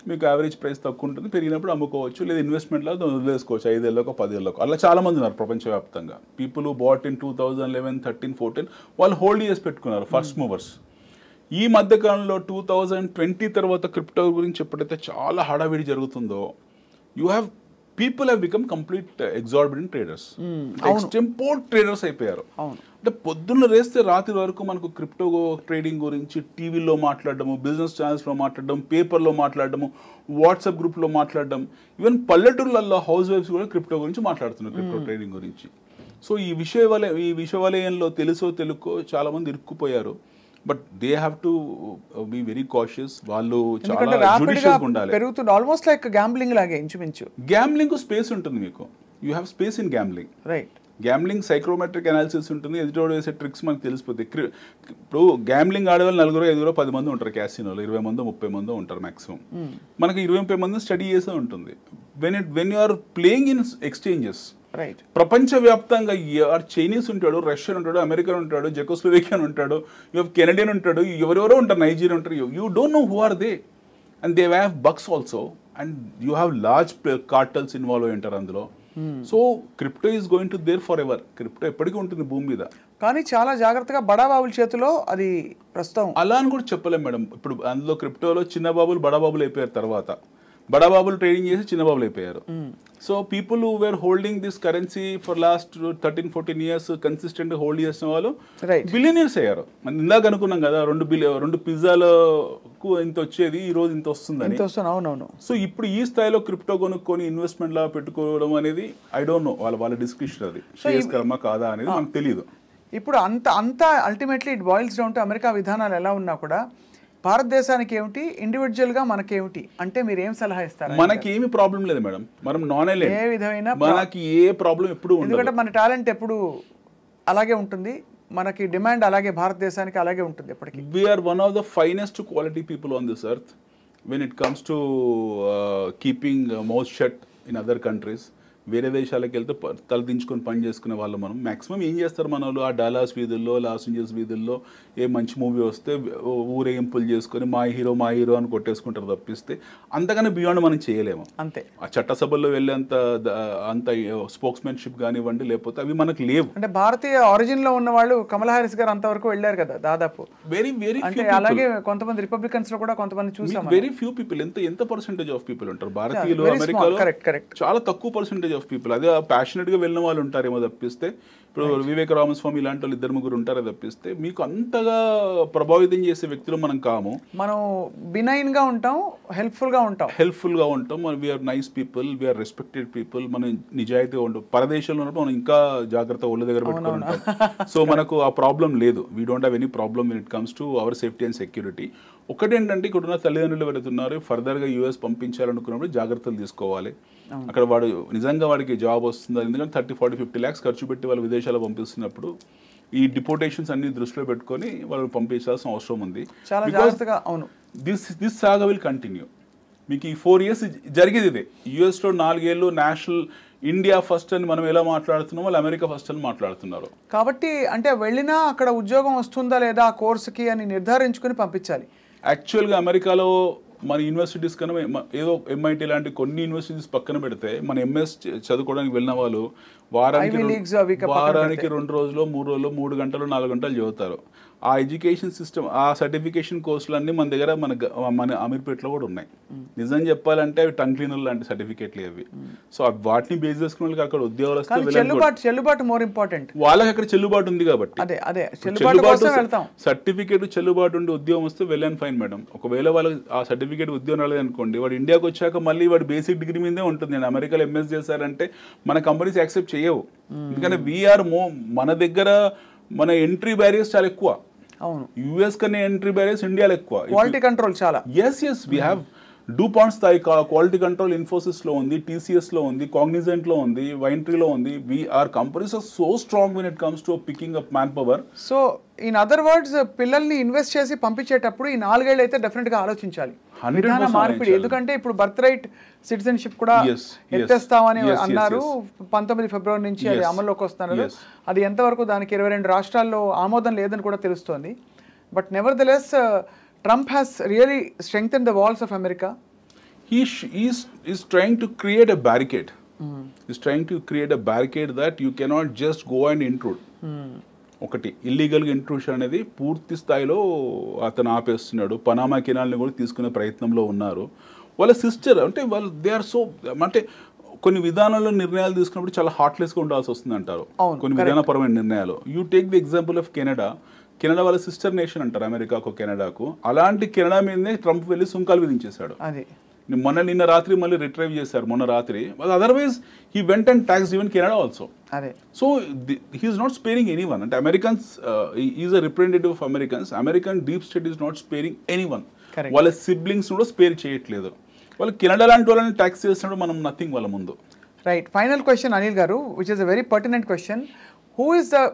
మీకు యావరేజ్ ప్రైస్ తక్కువ ఉంటుంది, పెరిగినప్పుడు అమ్ముకోవచ్చు, లేదా ఇన్వెస్ట్మెంట్లో వదిలేసుకోవచ్చు 5 ఏళ్ళకో 10 ఏళ్ళకో. అలా చాలామంది ఉన్నారు ప్రపంచవ్యాప్తంగా. పీపుల్ బాట్ ఇన్ 2011, 13, 14 వాళ్ళు హోల్డ్ చేసి పెట్టుకున్నారు, ఫస్ట్ మూవర్స్. ఈ మధ్యకాలంలో 2020 తర్వాత క్రిప్టో గురించి ఎప్పుడైతే చాలా హడావిడి జరుగుతుందో, people have become complete exorbitant traders. Extempore traders అయిపోయారు. అంటే పొద్దున్న రేస్తే రాత్రి వరకు మనకు క్రిప్టో ట్రేడింగ్ గురించి టీవీలో మాట్లాడడము, బిజినెస్ ఛానల్స్లో మాట్లాడడం, పేపర్లో మాట్లాడడము, వాట్సాప్ గ్రూప్లో మాట్లాడడం, ఈవెన్ పల్లెటూళ్ళల్లో హౌస్ వైఫ్స్ కూడా క్రిప్టో గురించి మాట్లాడుతున్నారు, క్రిప్టో ట్రేడింగ్ గురించి. సో ఈ విషయవలయంలో తెలుసో చాలామంది ఇరుక్కుపోయారు. But they have to be very cautious. వాళ్ళు చాలా జుడిషియస్గా ఉండాలి. పెరుగుతుంది, ఆల్మోస్ట్ లైక్ గ్యాంబ్లింగ్ లాగే ఇంచుమించు. గ్యాంబ్లింగ్ స్పేస్ ఉంటుంది మీకు. You have space in gambling. Right. Gambling psychrometric analysis ఉంటుంది, ఎదుటోడు వేసే ట్రిక్స్ మనకు తెలిసిపోతాయి. ఇప్పుడు గ్యాంబ్లింగ్ ఆడేవాళ్ళు 4, 5, 10 మంది ఉంటారు క్యాసినోలో, 20 మందో 30 మందో ఉంటారు మాక్సిమం. మనకి 20-30 మంది స్టడీ చేసే ఉంటుంది. When you are playing in exchanges, right, ప్రపంచవ్యాప్తంగా చైనీస్ ఉంటాడు, రష్యన్ ఉంటాడు, అమెరికన్ ఉంటాడు, జెకోస్లోవేకియన్ ఉంటాడు, కెనడియన్ ఉంటాడు, ఎవరెవరో ఉంటారు, నైజీరియా ఉంటారు. You don't know who are they, and they have bucks also, and you have large cartels involve అయి ఉంటారు అందులో. So crypto is going to there forever. Crypto ఎప్పటికీ ఉంటుంది భూమి మీద. కానీ చాలా జాగ్రత్తగా బడాబాబుల చేతిలో అది ప్రస్తుతం. అలా అని కూడా చెప్పలేం మేడం. ఇప్పుడు అందులో క్రిప్టోలో చిన్న బాబులు బడాబాబులు అయిపోయారు, తర్వాత బడాబాబులు ట్రేడింగ్ చేసి చిన్న బాబులు అయిపోయారు. So people who were holding this currency for last 13-14 years consistent hold చేసిన వాళ్ళు బిలియనీర్స్ అయ్యారు. ఇందాక అనుకున్నాం కదా, 2 పిజ్జాలకు ఇంత వచ్చేది, ఈ రోజు ఇంత వస్తుందని. అవునవును. సో ఇప్పుడు ఈ స్థాయిలో క్రిప్టో కొనుక్కొని ఇన్వెస్ట్మెంట్ లా పెట్టుకోవడం అనేది ఐ డోంట్ నో, వాళ్ళ డిస్క్రిప్షన్, అది శ్రేయస్కరమా కాదా అనేది మనకు తెలియదు. ఇప్పుడు అంత ultimately it boils down to America విధానాలు ఎలా ఉన్నా కూడా భారతదేశానికి ఏమిటి, ఇండివిజువల్గా మనకేమిటి అంటే మీరు ఏం సలహా ఇస్తారు? మనకి ఏమి ప్రాబ్లం లేదు మేడం, మనం నాన్ ఐలాండ్, ఏ విధమైన మనకి ఏ ప్రాబ్లం ఎప్పుడు ఉండదు. ఎందుకంటే మన టాలెంట్ ఎప్పుడు అలాగే ఉంటుంది, మనకి డిమాండ్ అలాగే భారతదేశానికి అలాగే ఉంటుంది ఎప్పటికీ. We're one of the finest quality people on this earth when it comes to keeping mouth shut in other countries. వేరే దేశాలకు వెళ్తే తలదించుకొని పని చేసుకునే వాళ్ళు మనం. మ్యాక్సిమం ఏం చేస్తారు మన వాళ్ళు, ఆ డాలాస్ వీధుల్లో, లాస్ ఏంజల్స్ వీధుల్లో ఏ మంచి మూవీ వస్తే ఊరేగింపులు చేసుకొని మా హీరో అని కొట్టేసుకుంటారు తప్పిస్తే అంతగానే బియాండ్ మనం చేయలేము. అంతే. ఆ చట్టసభల్లో వెళ్ళేంత స్పోక్స్మెన్షిప్ కానివ్వండి, లేకపోతే అవి మనకు లేవు. అంటే భారతీయ ఆరిజిన్ లో ఉన్న వాళ్ళు కమలా హారిస్ గారు అంతవరకు వెళ్ళారు కదా దాదాపు. వెరీ అంటే అలాగే కొంతమంది రిపబ్లికన్స్ లో కూడా కొంతమంది చూసాం. Very few people. ఎంత పర్సెంటేజ్ ఆఫ్ పీపుల్ ఉంటారు భారతీయులు అమెరికాలో? చాలా తక్కువ పర్సెంటేజ్ ఆఫ్ పీపుల్. అదే ప్యాషనెట్గా వెళ్ళిన వాళ్ళు ఉంటారేమో తప్పిస్తే, ఇప్పుడు వివేక రామస్వామి ఇలాంటి వాళ్ళు 2-3 ఉంటారే తప్పిస్తే మీకు అంతగా ప్రభావితం చేసే వ్యక్తులు మనం కాము. మనం బినైన్గా ఉంటాం, హెల్ప్ఫుల్గా ఉంటాం. మనం we're nice people, we're respected people. మనం నిజాయితీగా ఉంటాం. పరదేశంలో ఉన్నప్పుడు మనం ఇంకా జాగ్రత్త ఒళ్ళ దగ్గర పెట్టుకుని ఉంటాం. సో మనకు ఆ ప్రాబ్లం లేదు. We don't have any problem when it comes to our safety and security. ఒకటేంటంటే ఇక్కడ ఉన్న తల్లిదండ్రులు వెళుతున్నారు, ఫర్దర్గా యూఎస్ పంపించాలనుకున్నప్పుడు జాగ్రత్తలు తీసుకోవాలి. అక్కడ వాడు నిజంగా వాడికి జాబ్ వస్తుందా, ఎందుకంటే 30-40-50 lakhs ఖర్చు పెట్టి వాళ్ళు విదేశాలు పంపిస్తున్నప్పుడు ఈ డిపోటేషన్స్ అన్ని దృష్టిలో పెట్టుకొని వాళ్ళు పంపించాల్సిన అవసరం ఉంది. This saga will continue. మీకు ఈ 4 years జరిగేది ఇదే. యూఎస్లో 4 ఏళ్ళు నేషనల్ ఇండియా ఫస్ట్ అని మనం ఎలా మాట్లాడుతున్నాం, వాళ్ళు అమెరికా ఫస్ట్ అని మాట్లాడుతున్నారు. కాబట్టి అంటే వెళ్ళినా అక్కడ ఉద్యోగం వస్తుందా లేదా ఆ కోర్సుకి అని నిర్ధారించుకుని పంపించాలి. యాక్చువల్గా అమెరికాలో మన యూనివర్సిటీస్ కన్నా ఏదో ఎంఐటీ లాంటి కొన్ని యూనివర్సిటీస్ పక్కన పెడితే మన ఎంఎస్ చదువుకోవడానికి వెళ్ళిన వాళ్ళు వారానికి 2 రోజులు 3 రోజులు 3 గంటలు 4 గంటలు చదువుతారు. ఆ ఎడ్యుకేషన్ సిస్టమ్, ఆ సర్టిఫికేషన్ కోర్సులు అన్నీ మన దగ్గర మన అమీర్పేటలో కూడా ఉన్నాయి. నిజం చెప్పాలంటే అవి టంగ్ క్లీనర్ లాంటి సర్టిఫికేట్లు అవి. సో వాటిని బేస్ చేసుకున్న వాళ్ళకి అక్కడ ఉద్యోగాలు వస్తే చెల్లుబాటు మోర్ ఇంపార్టెంట్. వాళ్ళకి అక్కడ చెల్లుబాటు ఉంది కాబట్టి సర్టిఫికేట్ చెల్లుబాటు ఉండి ఉద్యోగం వస్తే వెల్ అండ్ ఫైన్ మేడం. ఒకవేళ వాళ్ళకి ఆ సర్టిఫికేట్ ఉద్యోగం రాలేదు అనుకోండి, వాడు ఇండియాకి వచ్చాక మళ్ళీ వాడు బేసిక్ డిగ్రీ మీదే ఉంటుంది. నేను అమెరికాలో ఎంఎస్ చేశారంటే మన కంపెనీస్ యాక్సెప్ట్ చేయవు. ఎందుకంటే వీఆర్ మన దగ్గర మన ఎంట్రీ బ్యారియర్స్ చాలా ఎక్కువ. అవును, యూఎస్ కన్నా ఎంట్రీ బ్యారియర్స్ ఇండియాలో ఎక్కువ. క్వాలిటీ కంట్రోల్ చాలా. ఎస్ వీ హ్యావ్ DuPont స్థాయి క్వాలిటీ కంట్రోల్ ఇన్ఫోసిస్లో ఉంది, TCSలో ఉంది, కాగ్నిజెంట్లో ఉంది, వైంట్రీలో ఉంది. We're companies are so strong when it comes to picking up manpower. So in other words పిల్లల్ని ఇన్వెస్ట్ చేసి పంపించేటప్పుడు ఈ 4 ఏళ్ళు అయితే డెఫినెట్గా ఆలోచించాలి విధాన మార్పిడి. ఎందుకంటే ఇప్పుడు బర్త్ రైట్ సిటిజన్షిప్ కూడా ఎత్తేస్తామని అన్నారు. 19 ఫిబ్రవరి నుంచి అది అమల్లోకి వస్తున్నారు. అది ఎంతవరకు దానికి 22 రాష్ట్రాల్లో ఆమోదం లేదని కూడా తెలుస్తోంది. But never the less Trump has really strengthened the walls of America. He's trying to create a barricade. He's trying to create a barricade that you cannot just go and intrude. ఒకటి ఇల్లీగల్గా intrusion అనేది పూర్తి స్థాయిలో అతను ఆపేస్తున్నాడు. Panama కెనాల్ని కూడా తీసుకునే ప్రయత్నంలో ఉన్నారు. వాళ్ళ సిస్టర్ అంటే వాళ్ళు దే ఆర్ సో అంటే కొన్ని విధానాల్లో నిర్ణయాలు తీసుకున్నప్పుడు చాలా హార్ట్లెస్గా ఉండాల్సి వస్తుంది అంటారు కొన్ని విధానపరమైన నిర్ణయాలు. You take the example of Canada. Canada వాళ్ళ సిస్టర్ నేషన్ అంటారు అమెరికాకు, కెనడాకు. అలాంటి కెనడా మీదనే ట్రంప్ వెళ్ళి సుంకాలు విధించేశాడు. నిన్న రాత్రి మళ్ళీ రిట్రైవ్ చేశారు మొన్న రాత్రి. Otherwise he went and tax even Canada also. So he is not sparing any one. అంటే Americans is a representative of Americans. American deep state is not sparing any one. వాళ్ళ సిబ్లింగ్స్ కూడా స్పేర్ చేయట్లేదు. వాళ్ళు Canada లాంటి వాళ్ళని tax చేస్తున్నప్పుడు మనం nothing వాళ్ళ ముందు. Right. Final question Anil garu, which is a very pertinent question. Who is the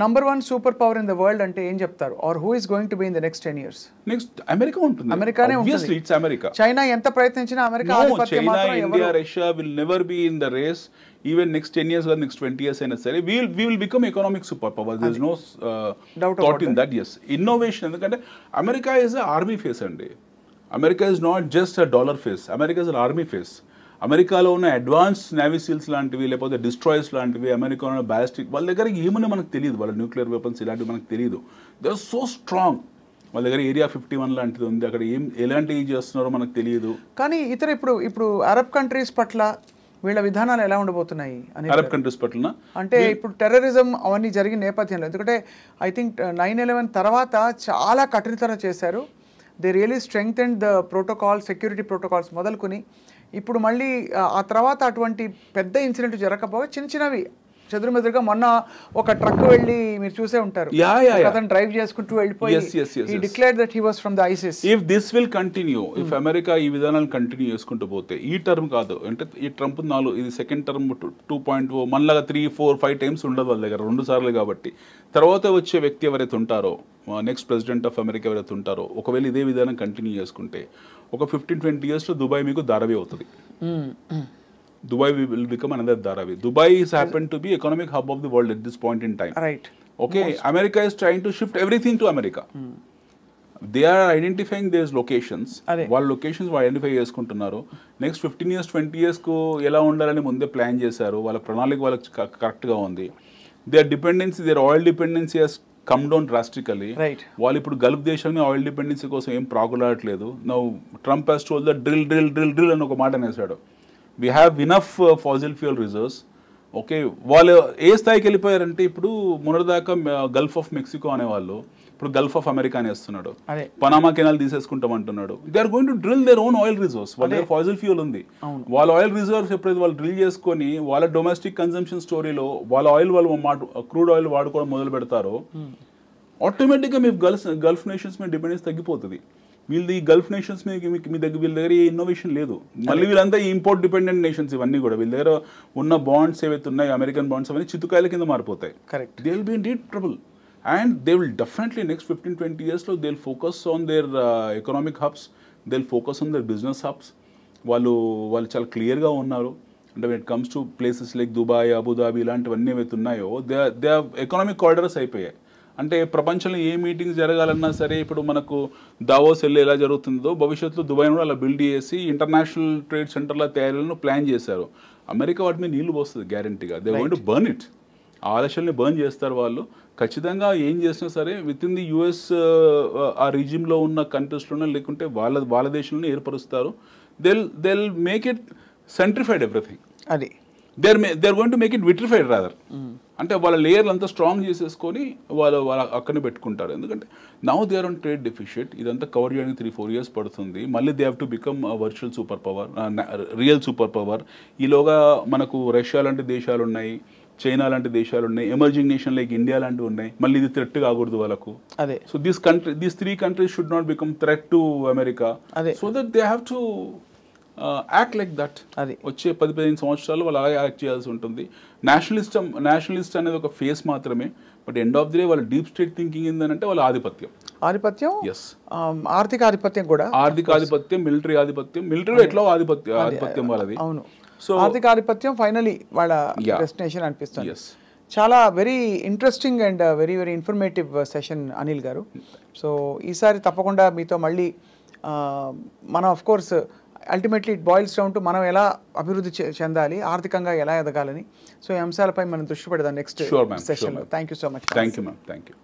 number 1 super power in the world అంటే ఏం చెప్తారు? Or who is going to be in the next 10 years? Next America ఉంటుంది. అమెరికానే ఉంటుంది. It's America. China ఎంత ప్రయత్నించినా America ఆధిపత్యం మాత్రం China, India, Russia will never be in the race. Even next 10 years or next 20 years అయినా సరే we will become economic superpower. there is no doubt in that. Yes, innovation. ఎందుకంటే America is a army face అండి. America is not just a dollar face. America is an army face. అమెరికాలో ఉన్న advance navy seals లాంటివి లేకపోతే destroyers లాంటివి, అమెరికాలో ఉన్న ballistic, వాళ్ళ దగ్గర ఏమన్నా మనకు తెలియదు. వాళ్ళ న్యూక్లియర్ వెపన్స్ ఇలాంటివి మనకు తెలియదు. They are so strong. వాళ్ళ దగ్గర ఏరియా 51 లాంటిది ఉంది. అక్కడ ఎలాంటివి చేస్తున్నారో మనకు తెలియదు. కానీ ఇప్పుడు అరబ్ కంట్రీస్ పట్ల వీళ్ళ విధానాలు ఎలా ఉండబోతున్నాయి అని అరబ్ కంట్రీస్ పట్ల అంటే ఇప్పుడు టెర్రరిజం అవన్నీ జరిగిన నేపథ్యంలో, ఎందుకంటే ఐ థింక్ 9/11 తర్వాత చాలా కఠినతరం చేశారు. They really strengthened the protocol, security protocols మొదలుకొని ఇప్పుడు మళ్ళీ ఆ తర్వాత అటువంటి పెద్ద ఇన్సిడెంట్ జరగకపోగా చిన్నవి చెదురుమెదురుగా మొన్న ఒక ట్రక్ వెళ్ళి మీరు చూసే ఉంటారు, అతను డ్రైవ్ చేసుకుంటూ వెళ్ళిపోయి he declared that he was from the ISIS. If this will continue, if America ఈ విధానాలు కంటిన్యూ చేసుకుంటూ పోతే, ఈ టర్మ్ కాదు అంటే ఈ ట్రంప్ 4 ఇది సెకండ్ టర్మ్ 2.0 మనలాగా 3, 4, 5 టైమ్స్ ఉండదు వాళ్ళ దగ్గర, 2 సార్లు కాబట్టి తర్వాత వచ్చే వ్యక్తి ఎవరైతే ఉంటారో, నెక్స్ట్ ప్రెసిడెంట్ ఆఫ్ అమెరికా ఎవరైతే ఉంటారో, ఒకవేళ ఇదే విధానం కంటిన్యూ చేసుకుంటే ఒక 15-20 yearsలో దుబాయ్ మీకు ధారావి అవుతుంది. Dubai will become another Dharavi. Dubai is happened to be economic hub of the world at this point in time. Right. Okay. Most. America is trying to shift everything to America. They are identifying these locations. While locations identify చేసుకుంటున్నారు. Next 15 years, 20 years కు ఎలా ఉండాలని ముందే plan చేశారు. వాళ్ళ ప్రణాళిక వాళ్ళకి కరెక్ట్గా ఉంది. Their dependency, their oil dependency has come down drastically. Right. వాళ్ళు ఇప్పుడు గల్ఫ్ దేశాన్ని ఆయిల్ డిపెండెన్సీ కోసం ఏం ప్రాకులాడట్లేదు. Now Trump has told that drill అని ఒక మాట అనేసాడు. We have enough fossil fuel reserves. Okay, వాళ్ళు ఏ స్థాయికి వెళ్ళిపోయారంటే ఇప్పుడు మొన్నటిదాకా గల్ఫ్ ఆఫ్ మెక్సికో అనేవాళ్ళు ఇప్పుడు గల్ఫ్ ఆఫ్ అమెరికా అని వేస్తున్నాడు, పనామా కెనాల్ తీసేసుకుంటామంటున్నాడు. They are going to drill their own oil reserves. వాళ్ళ దగ్గర ఫాసిల్ ఫ్యూయల్ ఉంది. వాళ్ళ ఆయిల్ రిజర్వ్స్ ఎప్పుడైతే వాళ్ళు డ్రిల్ చేసుకొని వాళ్ళ డొమెస్టిక్ కన్సంప్షన్ స్టోరీలో వాళ్ళ ఆయిల్ వాళ్ళు క్రూడ్ ఆయిల్ వాడుకోవడం మొదలు పెడతారో ఆటోమేటిక్గా మీ గల్ఫ్ నేషన్స్ మీద డిపెండెన్స్ తగ్గిపోతుంది. వీళ్ళది ఈ గల్ఫ్ నేషన్స్ మీద వీళ్ళ దగ్గర ఏ ఇన్నోవేషన్ లేదు. మళ్ళీ వీళ్ళంతా ఇంపోర్ట్ డిపెండెంట్ నేషన్స్ ఇవన్నీ కూడా. వీళ్ళ దగ్గర ఉన్న బాండ్స్ ఏవైతే ఉన్నాయో అమెరికన్ బాండ్స్ అవన్నీ చితుకాయల కింద మారిపోతాయి. Correct. They will be in deep trouble and they will definitely next 15-20 yearsలో they will focus on their economic hubs, they will focus on their business hubs. వాళ్ళు చాలా క్లియర్గా ఉన్నారు. అంటే when it comes to places like Dubai, Abu Dhabi ఇలాంటివన్నీ ఏవైతే ఉన్నాయో they economic corridors అయిపోయాయి. అంటే ప్రపంచంలో ఏ మీటింగ్స్ జరగాలన్నా సరే ఇప్పుడు మనకు దావోస్ వెళ్ళి ఎలా జరుగుతుందో భవిష్యత్తులో దుబాయ్ కూడా అలా బిల్డ్ చేసి ఇంటర్నేషనల్ ట్రేడ్ సెంటర్ల తయారీలను ప్లాన్ చేశారు. అమెరికా వాటి మీద నీళ్లు పోస్తుంది గ్యారంటీగా. They going to burn it. ఆ ఆలస్యాన్ని బర్న్ చేస్తారు వాళ్ళు. ఖచ్చితంగా ఏం చేసినా సరే విత్ ఇన్ ది యుఎస్ ఆ రిజిమ్లో ఉన్న కంట్రీస్లోనే లేకుంటే వాళ్ళ దేశంలోనే ఏర్పరుస్తారు. They make it centrified everything. అది they are going to make it vitrified rather. అంటే వాళ్ళ లేయర్లు అంతా స్ట్రాంగ్ చేసేసుకొని వాళ్ళు అక్కడనే పెట్టుకుంటారు. ఎందుకంటే now they are on trade deficit. ఇదంతా కవర్ చేయడానికి 3-4 years పడుతుంది. మళ్ళీ they have to become virtual super power, real super power. ఈలోగా మనకు రష్యా లాంటి దేశాలు ఉన్నాయి, చైనా లాంటి దేశాలు ఉన్నాయి, ఎమర్జింగ్ నేషన్ లైక్ ఇండియా లాంటివి ఉన్నాయి. మళ్ళీ ఇది థ్రెట్ కాకూడదు వాళ్ళకు. అదే. So these 3 countries should not become threat to America. So that they have to act like that. అది వచ్చే 10-15 సంవత్సరాలు వాళ్ళు అలాగే యాక్ట్ చేయాల్సి ఉంటుంది. నేషనలిస్ట్ అనేది ఒక ఫేస్ మాత్రమే. But end of the day వాళ్ళ డీప్ స్టేట్ థింకింగ్ ఏంటంటే వాళ్ళ ఆధిపత్యం, ఎస్, ఆర్థిక ఆధిపత్యం కూడా, ఆర్థిక ఆధిపత్యం, మిలిటరీ ఆధిపత్యం. మిలిటరీలో ఎట్లా ఆధిపత్యం వాళ్ళది. అవును. సో ఆర్థిక ఆధిపత్యం ఫైనలీ వాళ్ళ డెస్టినేషన్ అనిపిస్తుంది. చాలా very interesting and very very informative session Anil గారు. సో ఈసారి తప్పకుండా మీతో మళ్ళీ మనం of course ultimately it boils down to మనం ఎలా అభివృద్ధి చెందాలి, ఆర్థికంగా ఎలా ఎదగాలని. సో ఈ అంశాలపై మనం దృష్టి పెడదాం నెక్స్ట్ సెషన్లో. Thank you so much. Thank you ma'am. Thank you.